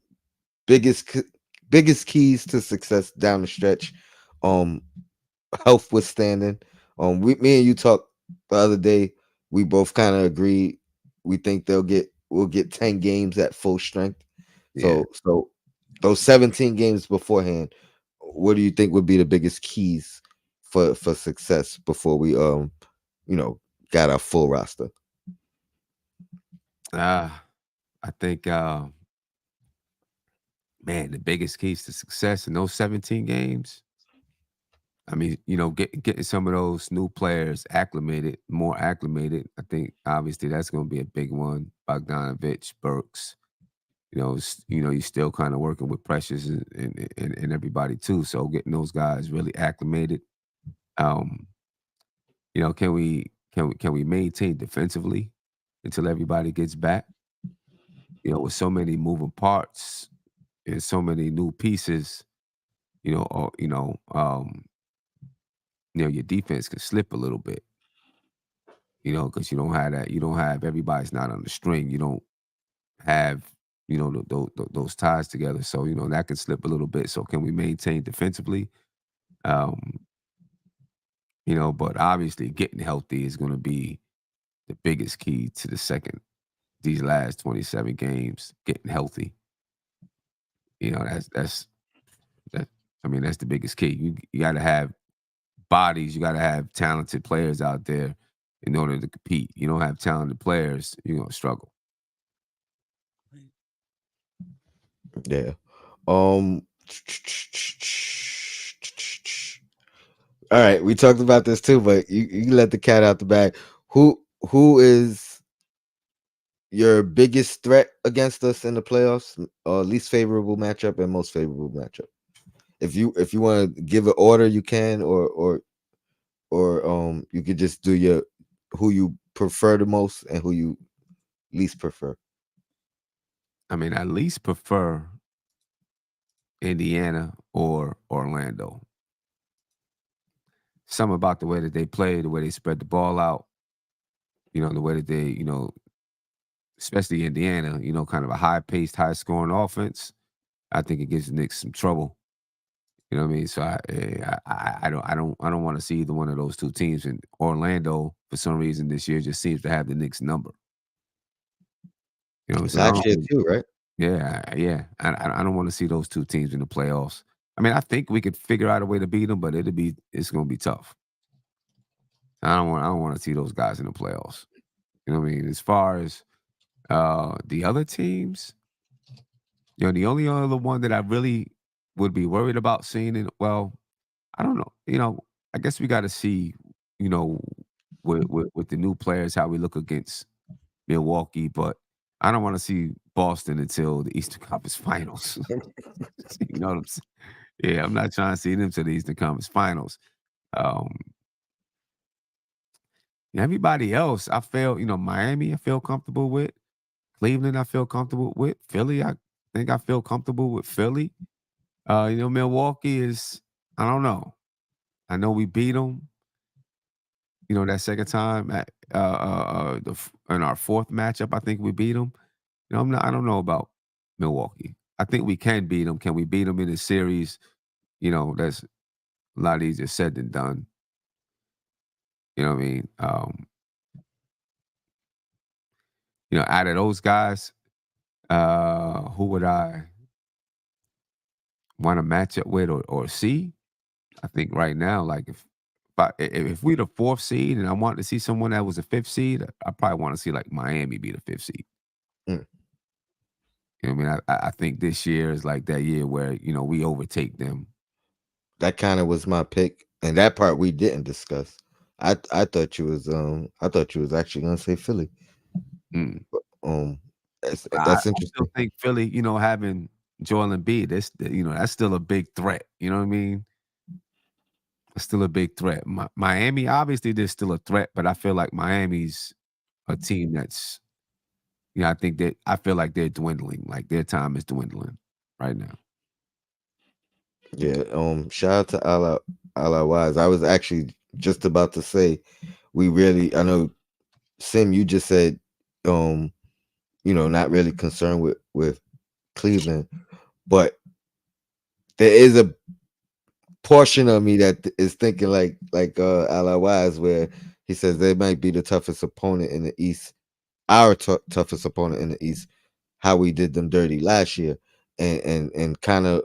biggest biggest keys to success down the stretch. Um, health withstanding. Me and you talked the other day. We both kind of agreed. We think we'll get 10 games at full strength. yeah. So those 17 games beforehand, what do you think would be the biggest keys for success before we you know got our full roster? I think man, the biggest keys to success in those 17 games. I mean, getting some of those new players acclimated, more acclimated. I think obviously that's going to be a big one. Bogdanovich, Burks. You're still kind of working with Precious and everybody too. So getting those guys really acclimated. Um, can we maintain defensively until everybody gets back? With so many moving parts and so many new pieces, or your defense can slip a little bit, because you don't have everybody's not on the string. You don't have, those ties together. So, that can slip a little bit. So can we maintain defensively? Um, but obviously getting healthy is going to be the biggest key to these last 27 games, getting healthy. That, I mean, that's the biggest key. You got to have bodies, you got to have talented players out there in order to compete. You don't have talented players, you're going to struggle. Yeah. Um. All right, we talked about this too, but you let the cat out the bag. Who is your biggest threat against us in the playoffs? Least favorable matchup and most favorable matchup. If you want to give an order, you can, or you could just do your who you prefer the most and who you least prefer. I mean, I least prefer Indiana or Orlando. Something about the way that they play, the way they spread the ball out, the way that they, especially Indiana, kind of a high paced, high scoring offense. I think it gives the Knicks some trouble. You know what I mean? So I don't want to see either one of those two teams. And Orlando, for some reason, this year just seems to have the Knicks number. You know what I'm saying? Last year too, right? Yeah, yeah. I don't want to see those two teams in the playoffs. I mean, I think we could figure out a way to beat them, but it's going to be tough. I don't want to see those guys in the playoffs. You know what I mean? As far as the other teams, the only other one that I really would be worried about seeing it. Well, I don't know. I guess we got to see. You know, with the new players, how we look against Milwaukee, but I don't want to see Boston until the Eastern Conference Finals. You know what I'm saying? Yeah, I'm not trying to see them to the Eastern Conference Finals. Um, Everybody else, I feel, Miami, I feel comfortable with. Cleveland, I feel comfortable with. Philly, I think I feel comfortable with Philly. Milwaukee is, I don't know. I know we beat them. That second time in our fourth matchup, I think we beat them. I don't know about Milwaukee. I think we can beat them. Can we beat them in a series? That's a lot easier said than done. You know what I mean? Out of those guys, who would I want to match up with or see? I think right now, like if if we the 4th seed and I want to see someone that was a 5th seed, I probably want to see like Miami be the 5th seed. Mm. You know what I mean? I think this year is like that year where we overtake them. That kind of was my pick, and that part we didn't discuss. I thought you was actually gonna say Philly. Mm. Um, I that's still interesting. think Philly, having Joel Embiid, that's still a big threat. You know what I mean? It's still a big threat. Miami, obviously, there's still a threat, but I feel like Miami's a team that's, I feel like they're dwindling. Like their time is dwindling right now. Yeah. Shout out to Allah Wise. I was actually just about to say we really. I know Sim. You just said, not really concerned with Cleveland, but there is a portion of me that is thinking like Allah Wise, where he says they might be the toughest opponent in the East, our toughest opponent in the East. How we did them dirty last year, and kind of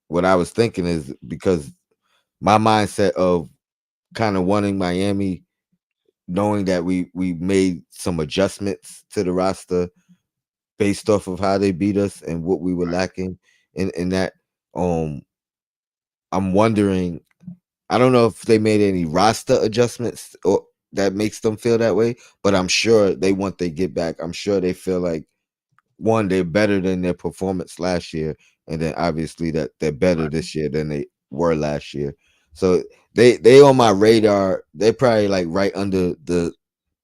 what I was thinking is because my mindset of kind of wanting Miami, knowing that we made some adjustments to the roster based off of how they beat us and what we were lacking in that. Um, I'm wondering. I don't know if they made any roster adjustments or that makes them feel that way, but I'm sure they want they get back. I'm sure they feel like one, they're better than their performance last year, and then obviously that they're better this year than they were last year. So they on my radar. They're probably like right under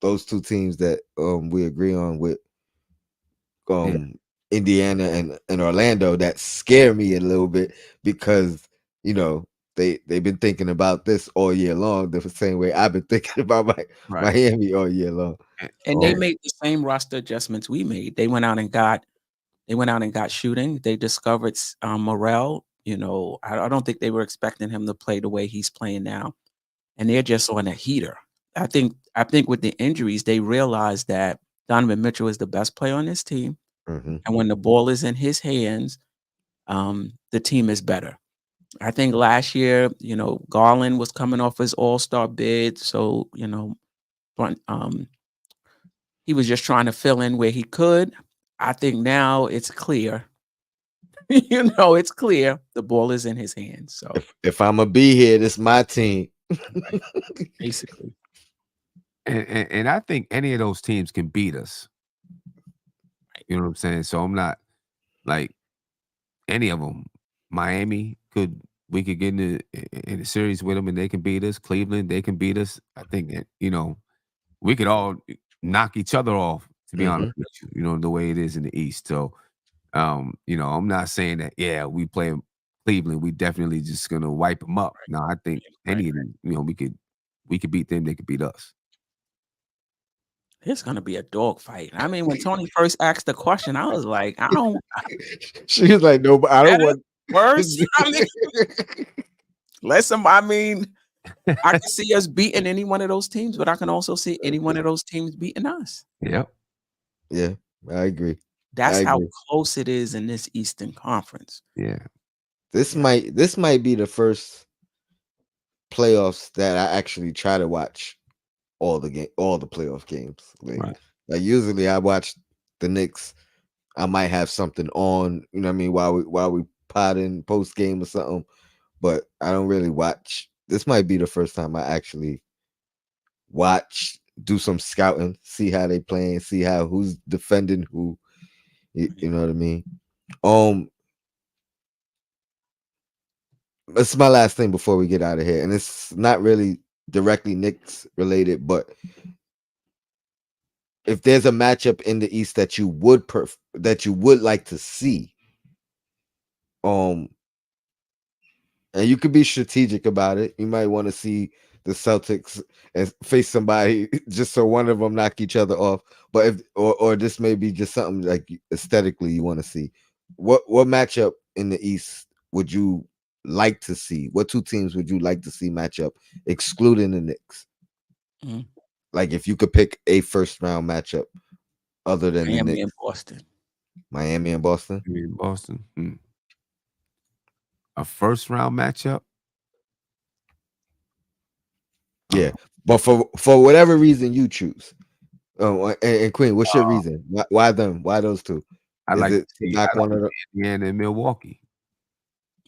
those two teams that we agree on with Yeah, um Indiana and Orlando that scare me a little bit because they've been thinking about this all year long the same way I've been thinking about right. Miami all year long. And they Um, made the same roster adjustments we made. They went out and got shooting. They discovered Morel. I don't think they were expecting him to play the way he's playing now, and they're just on a heater. I think with the injuries, they realized that Donovan Mitchell is the best player on this team, mhm. and when the ball is in his hands, the team is better. I think last year, Garland was coming off his All-Star bid, so he was just trying to fill in where he could. I think now it's clear. It's clear the ball is in his hands. So If I'm gonna be here, this my team. basically, And I think any of those teams can beat us. You know what I'm saying? So I'm not like any of them. Miami we could get in a series with them and they can beat us. Cleveland, they can beat us. I think that, we could all knock each other off, to be honest Hmm. with you, the way it is in the East. So, I'm not saying that, yeah, we play Cleveland, we definitely just gonna wipe them up. No, I think right. any of them, we could beat them, they could beat us. It's gonna be a dogfight. I mean, when Tony first asked the question, I was like, I don't She was like, no, but I don't better, want. worse. I mean, I can see us beating any one of those teams, but I can also see any one of those teams beating us. Yep. Yeah, I agree. I That's how agree. close it is in this Eastern Conference. Yeah. This might be the first playoffs that I actually try to watch all the playoff games. Right. Like usually I watch the Knicks. I might have something on, you know what I mean, while we pot in post game or something, but I don't really watch. This might be the first time I actually watch, do some scouting, see how they playing, see how who's defending who. You know what I mean? Um, This is my last thing before we get out of here, and it's not really directly Knicks related, but if there's a matchup in the East that you would like to see, um, and you could be strategic about it. You might want to see the Celtics and face somebody just so one of them knock each other off. But if or this may be just something like aesthetically you want to see. What matchup in the East would you like to see? What two teams would you like to see match up, excluding the Knicks? Mhm. Like if you could pick a first round matchup other than the Miami and Knicks, Boston. Miami and Boston. I mean, Boston. A first round matchup. Yeah, Um, but for whatever reason you choose. And Queen, what's your uh, reason? Why them? Why those two? Is it to I knock like one to of the? see Indiana and Milwaukee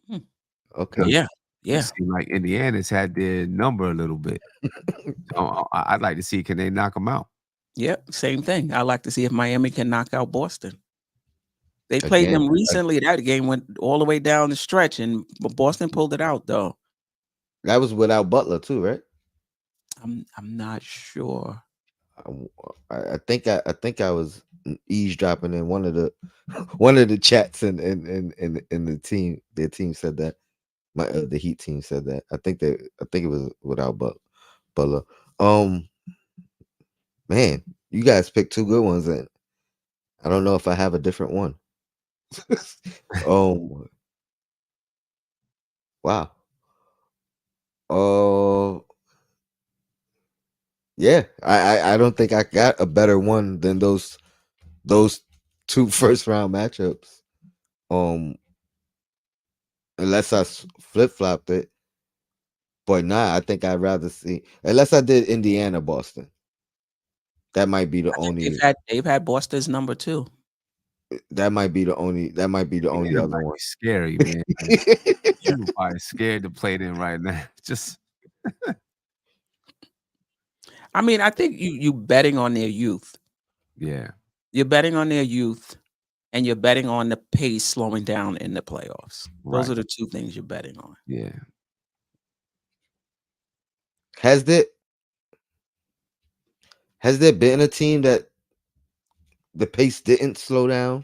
Hmm. Okay, because Yeah, it yeah, seems like Indiana's had their number a little bit. So I'd like to see can they knock them out. yeah. Same thing. I like to see if Miami can knock out Boston. They played again, them recently. That game went all the way down the stretch, and Boston pulled it out. Though that was without Butler too, right? I'm not sure. I think I was eavesdropping in one of the one of the chats, and the team their team said that the Heat team said that. I think it was without Butler. Um, man, you guys picked two good ones, and I don't know if I have a different one. um, wow. Oh, yeah. I don't think I got a better one than those two first round matchups. Um, unless I flip flopped it. But nah, I think I'd rather see unless I did Indiana Boston. That might be the I think only they've had Boston's number too. that might be the only Indiana other might one. be scary, man. People probably scared to play them right now. Just I mean, I think you betting on their youth. yeah, You're betting on their youth, and you're betting on the pace slowing down in the playoffs. Those right. are the two things you're betting on. Yeah. Has there has there been a team that the pace didn't slow down?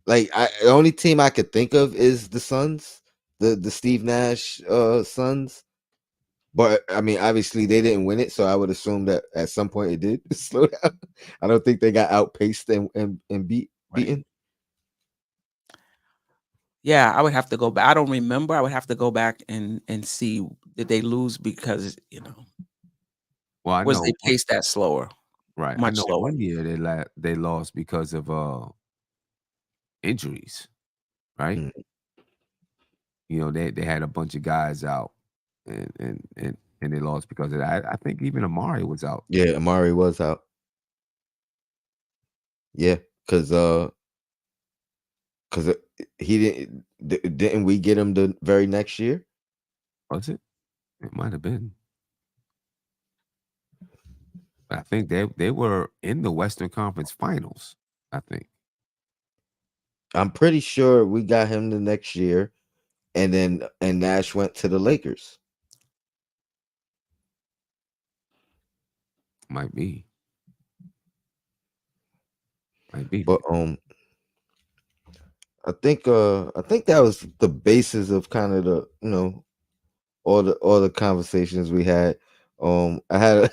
Like the only team I could think of is the Suns, the Steve Nash Suns. But I mean, obviously they didn't win it, so I would assume that at some point it did slow down. I don't think they got outpaced and Right. beaten. Yeah, I would have to go back. I don't remember. I would have to go back and see did they lose because, Well, I was they know paced that slower, right. I much know slower. one year they lost because of injuries, right? Mm. You know, they had a bunch of guys out and they lost because of that. I think even Amari was out. Yeah, Amari was out. Yeah, because he didn't we get him the very next year? Was it? It might have been. I think they were in the Western Conference Finals. I think I'm pretty sure we got him the next year, and Nash went to the Lakers. might be, might be. But I think that was the basis of kind of the all the conversations we had. I had a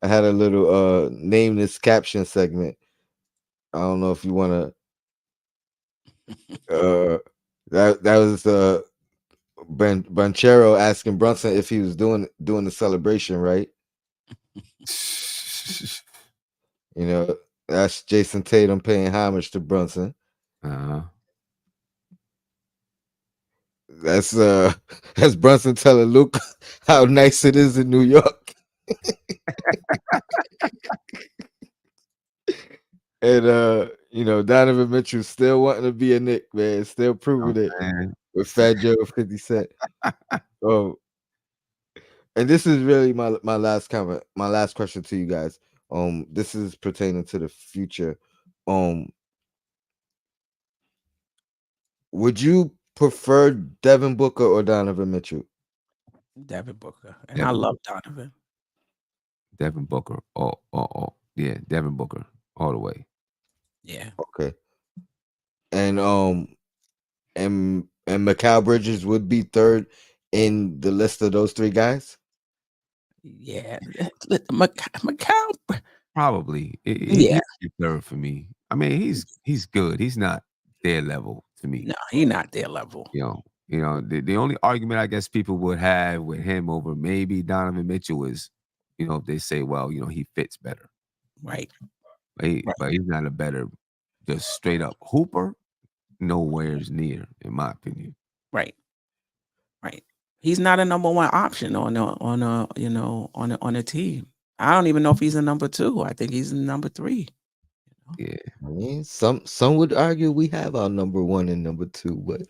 I had a little name this caption segment. I don't know if you want to that was Banchero asking Brunson if he was doing the celebration right. You know, that's Jason Tatum paying homage to Brunson. uh, That's that's Brunson telling Luke how nice it is in New York. And Donovan Mitchell still wanting to be a Knick, man, still oh, proving it man. with Fat Joe 50 Cent. Oh, and this is really my last comment, my last question to you guys. This is pertaining to the future. Um, would you prefer Devin Booker or Donovan Mitchell? Devin Booker. And I Devin love Donovan. Devin Booker. Oh, yeah, Devin Booker all the way. Yeah. Okay. And Mikal Bridges would be third in the list of those three guys. Yeah. Macau. Probably Yeah. he's the third for me. I mean, he's good. He's not their level to me. No, he not their level. The only argument I guess people would have with him over maybe Donovan Mitchell is, if they say, well, he fits better, Right. but Right. he's not a better, just straight up hooper. Nowhere's near, in my opinion. Right. Right. He's not a number one option on a team. I don't even know if he's a number two. I think he's a number three. Yeah. I mean, some would argue we have our number one and number two, but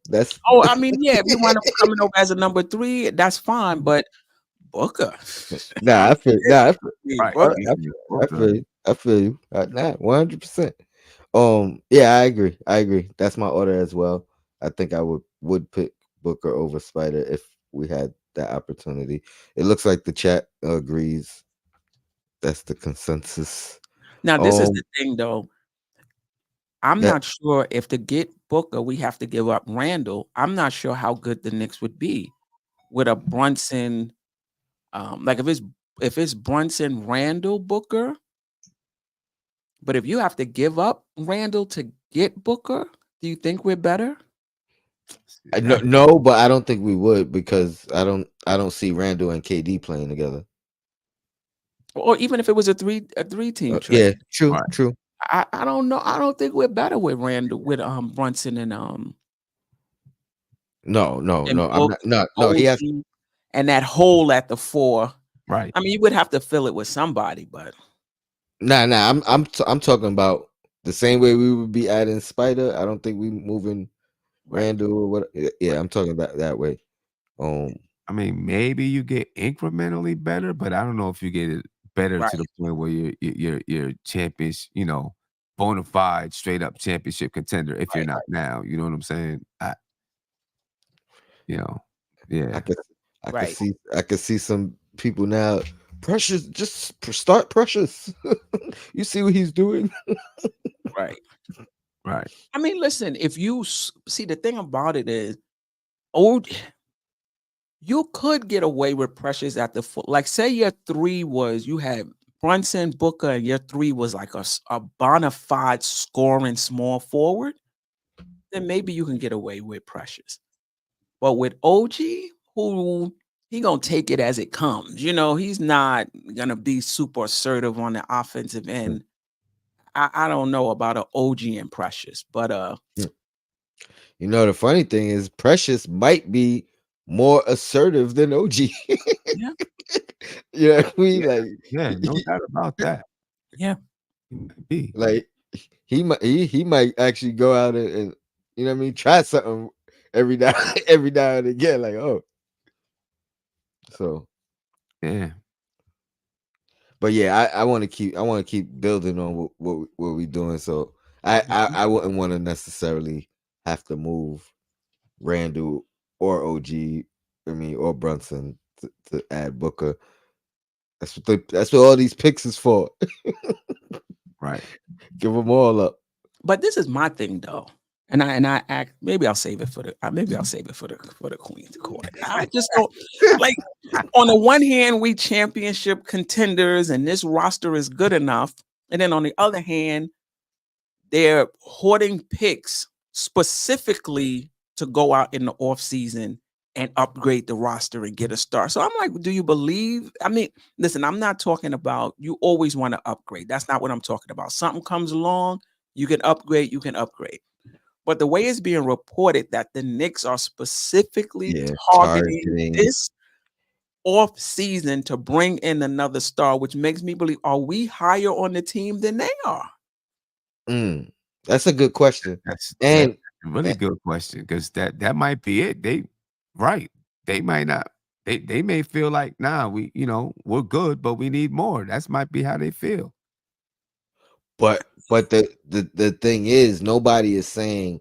that's Oh, I mean, yeah, if you want him coming over as a number three, that's fine. But Booker, nah. I'm Right. I, Booker. I, Yeah. I feel you. I feel you. Nah, 100%. Yeah, I agree. I agree. That's my order as well. I think I would pick Booker over Spider if we had that opportunity. It looks like the chat agrees. That's the consensus. Now, this is Um, the thing, though. I'm that not sure if to get Booker, we have to give up Randall. I'm not sure how good the Knicks would be with a Brunson. Like if it's Brunson, Randall, Booker. But if you have to give up Randall to get Booker, do you think we're better? no, That, no, but I don't think we would because I don't see Randall and KD playing together. Or even if it was a three team Yeah, trade. true, right. true. I don't know. I don't think we're better with Randall with Brunson No, no, and no. I'm Book not. No, no. He has. OG and that hole at the four. Right. I mean, you would have to fill it with somebody, but Nah, nah. I'm talking about the same way we would be adding Spider. I don't think we moving right, Randall or what. Yeah, right, I'm talking about that way. Um, I mean, maybe you get incrementally better, but I don't know if you get it better to right. the point where you're champions, bona fide, straight up championship contender if you're not now. You know what I'm saying? You know, I yeah, could, Right. I could see some people now. Precious, just start Precious. You see what he's doing. Right. right, I mean, listen, if you see the thing about it is, oh, you could get away with pressures at the foot. Like, say your three was you had Brunson, Booker, and your three was like a bona fide scoring small forward, then maybe you can get away with pressures. But with OG, who he gonna take it as it comes. He's not gonna be super assertive on the offensive end. I don't know about an OG and Precious, but The funny thing is, Precious might be more assertive than OG. yeah, You know what I mean? yeah, yeah, no doubt about that. yeah, He might be. Like he might actually go out and you know what I mean, try something every now every now and again. Like, so Yeah, but yeah, I want to keep building on what we doing. So mhm, I wouldn't want to necessarily have to move Randall or OG, I mean, or Brunson to add Booker. That's what all these picks is for. right. Give them all up. but this is my thing though, and I act maybe I'll save it for the Queen's Court. I just don't like. On the one hand, we championship contenders, and this roster is good enough, and then on the other hand, they're hoarding picks specifically to go out in the offseason and upgrade the roster and get a star. So I'm like, do you believe? I mean, listen, I'm not talking about you always want to upgrade. That's not what I'm talking about. Something comes along, you can upgrade, you can upgrade. But the way it's being reported that the Knicks are specifically Yeah, targeting targeting. this off season to bring in another star, which makes me believe, are we higher on the team than they are? Mm, that's a good question. That's And a really eh, good question because that might be it. Right. They might not. They may feel like, nah, we're good, but we need more. That's might be how they feel. but the thing is, nobody is saying,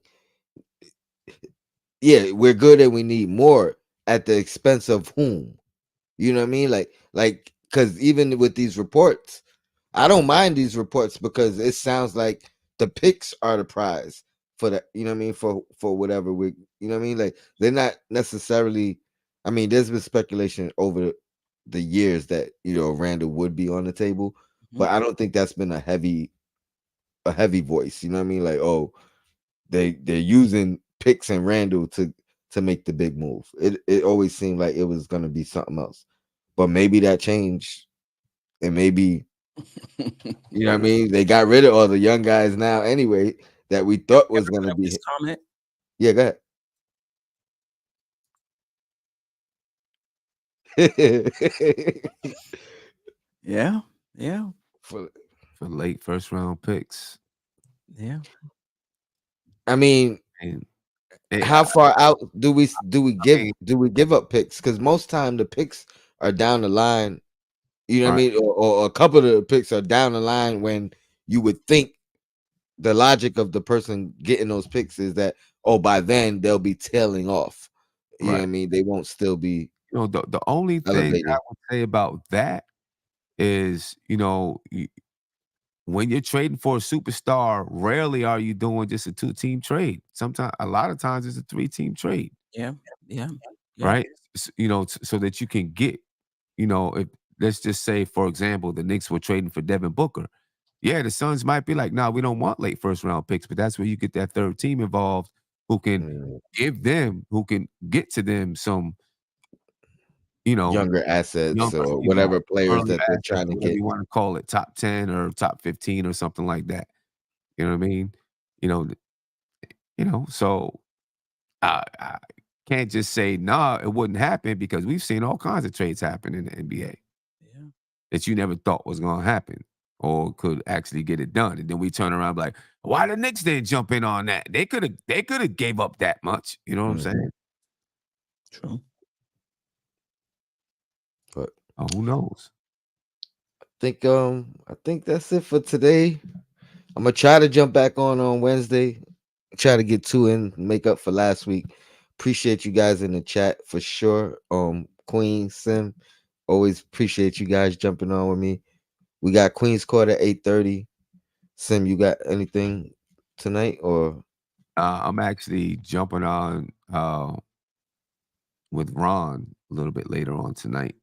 yeah, we're good and we need more at the expense of whom. You know what I mean? Like because even with these reports, I don't mind these reports because it sounds like the picks are the prize for the, you know what I mean, for whatever we, you know what I mean? Like they're not necessarily, I mean, there's been speculation over the years that, Randall would be on the table, Mhm. but I don't think that's been a heavy voice, you know what I mean? Like, oh, they're using picks and Randall to make the big move. It always seemed like it was gonna be something else. But maybe that changed, and maybe, you know what I But mean, they got rid of all the young guys now anyway that we thought was ever gonna put up this be. comment? Yeah, go ahead. Yeah, yeah, For, for late first round picks. yeah. I mean, And how far out mean, do we give up picks? Because most time the picks are down the line. You know what I right, mean? Or a couple of the picks are down the line when you would think the logic of the person getting those picks is that, oh, by then they'll be tailing off. You know what right. I mean? They won't still be The only thing I elevating. would say about that is, when you're trading for a superstar, rarely are you doing just a two-team trade. Sometimes, a lot of times, it's a three-team trade, Yeah, yeah, yeah, right? So that you can get, if let's just say, for example, the Knicks were trading for Devin Booker. Yeah, the Suns might be like, "Nah, we don't want late first round picks," but that's where you get that third team involved Mm, who can get to them some, you know, younger assets younger, or whatever players early that they're assets trying or to whatever get. you wanna call it, top 10 or top 15 or something like that. You know what I mean? You know, th so I can't just say, "Nah, it wouldn't happen," because we've seen all kinds of trades happen in the NBA yeah. that you never thought was gonna happen or could actually get it done, and then we turn around and be like, "Why the Knicks didn't jump in on that? They coulda gave up that much." You know what I'm Mhm. saying? True. But Oh, who knows? I think that's it for today. I'm gonna try to jump back on Wednesday. Try to get two in, make up for last week. Appreciate you guys in the chat for sure. Queen Sim, always appreciate you guys jumping on with me. We got Queen's Court at 8:30. Sim, you got anything tonight or I'm actually jumping on, with Ron a little bit later on tonight.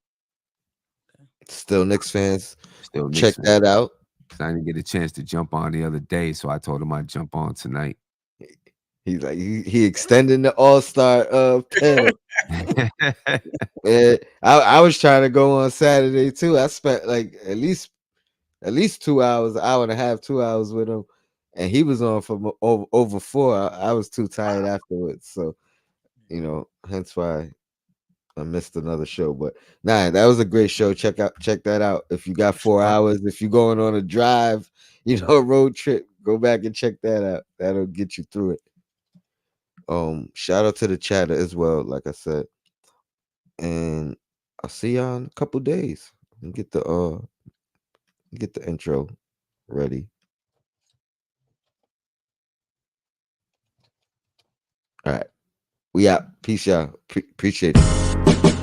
still Knicks fans? Still Knicks Check fan. that out. 'Cause I didn't get a chance to jump on the other day, so I told him I'd jump on tonight. He's like he extending the All-Star panel. I was trying to go on Saturday too. I spent like at least 2 hours, an hour and a half, 2 hours with him, and he was on for over four. I was too tired afterwards, so hence why I missed another show. But nah, that was a great show. Check that out. If you got 4 hours, if you're going on a drive, a road trip, go back and check that out. That'll get you through it. Shout out to the chatter as well, like I said, and I'll see y'all in a couple days. And get the intro ready. All right, we out. Peace, y'all. Appreciate it.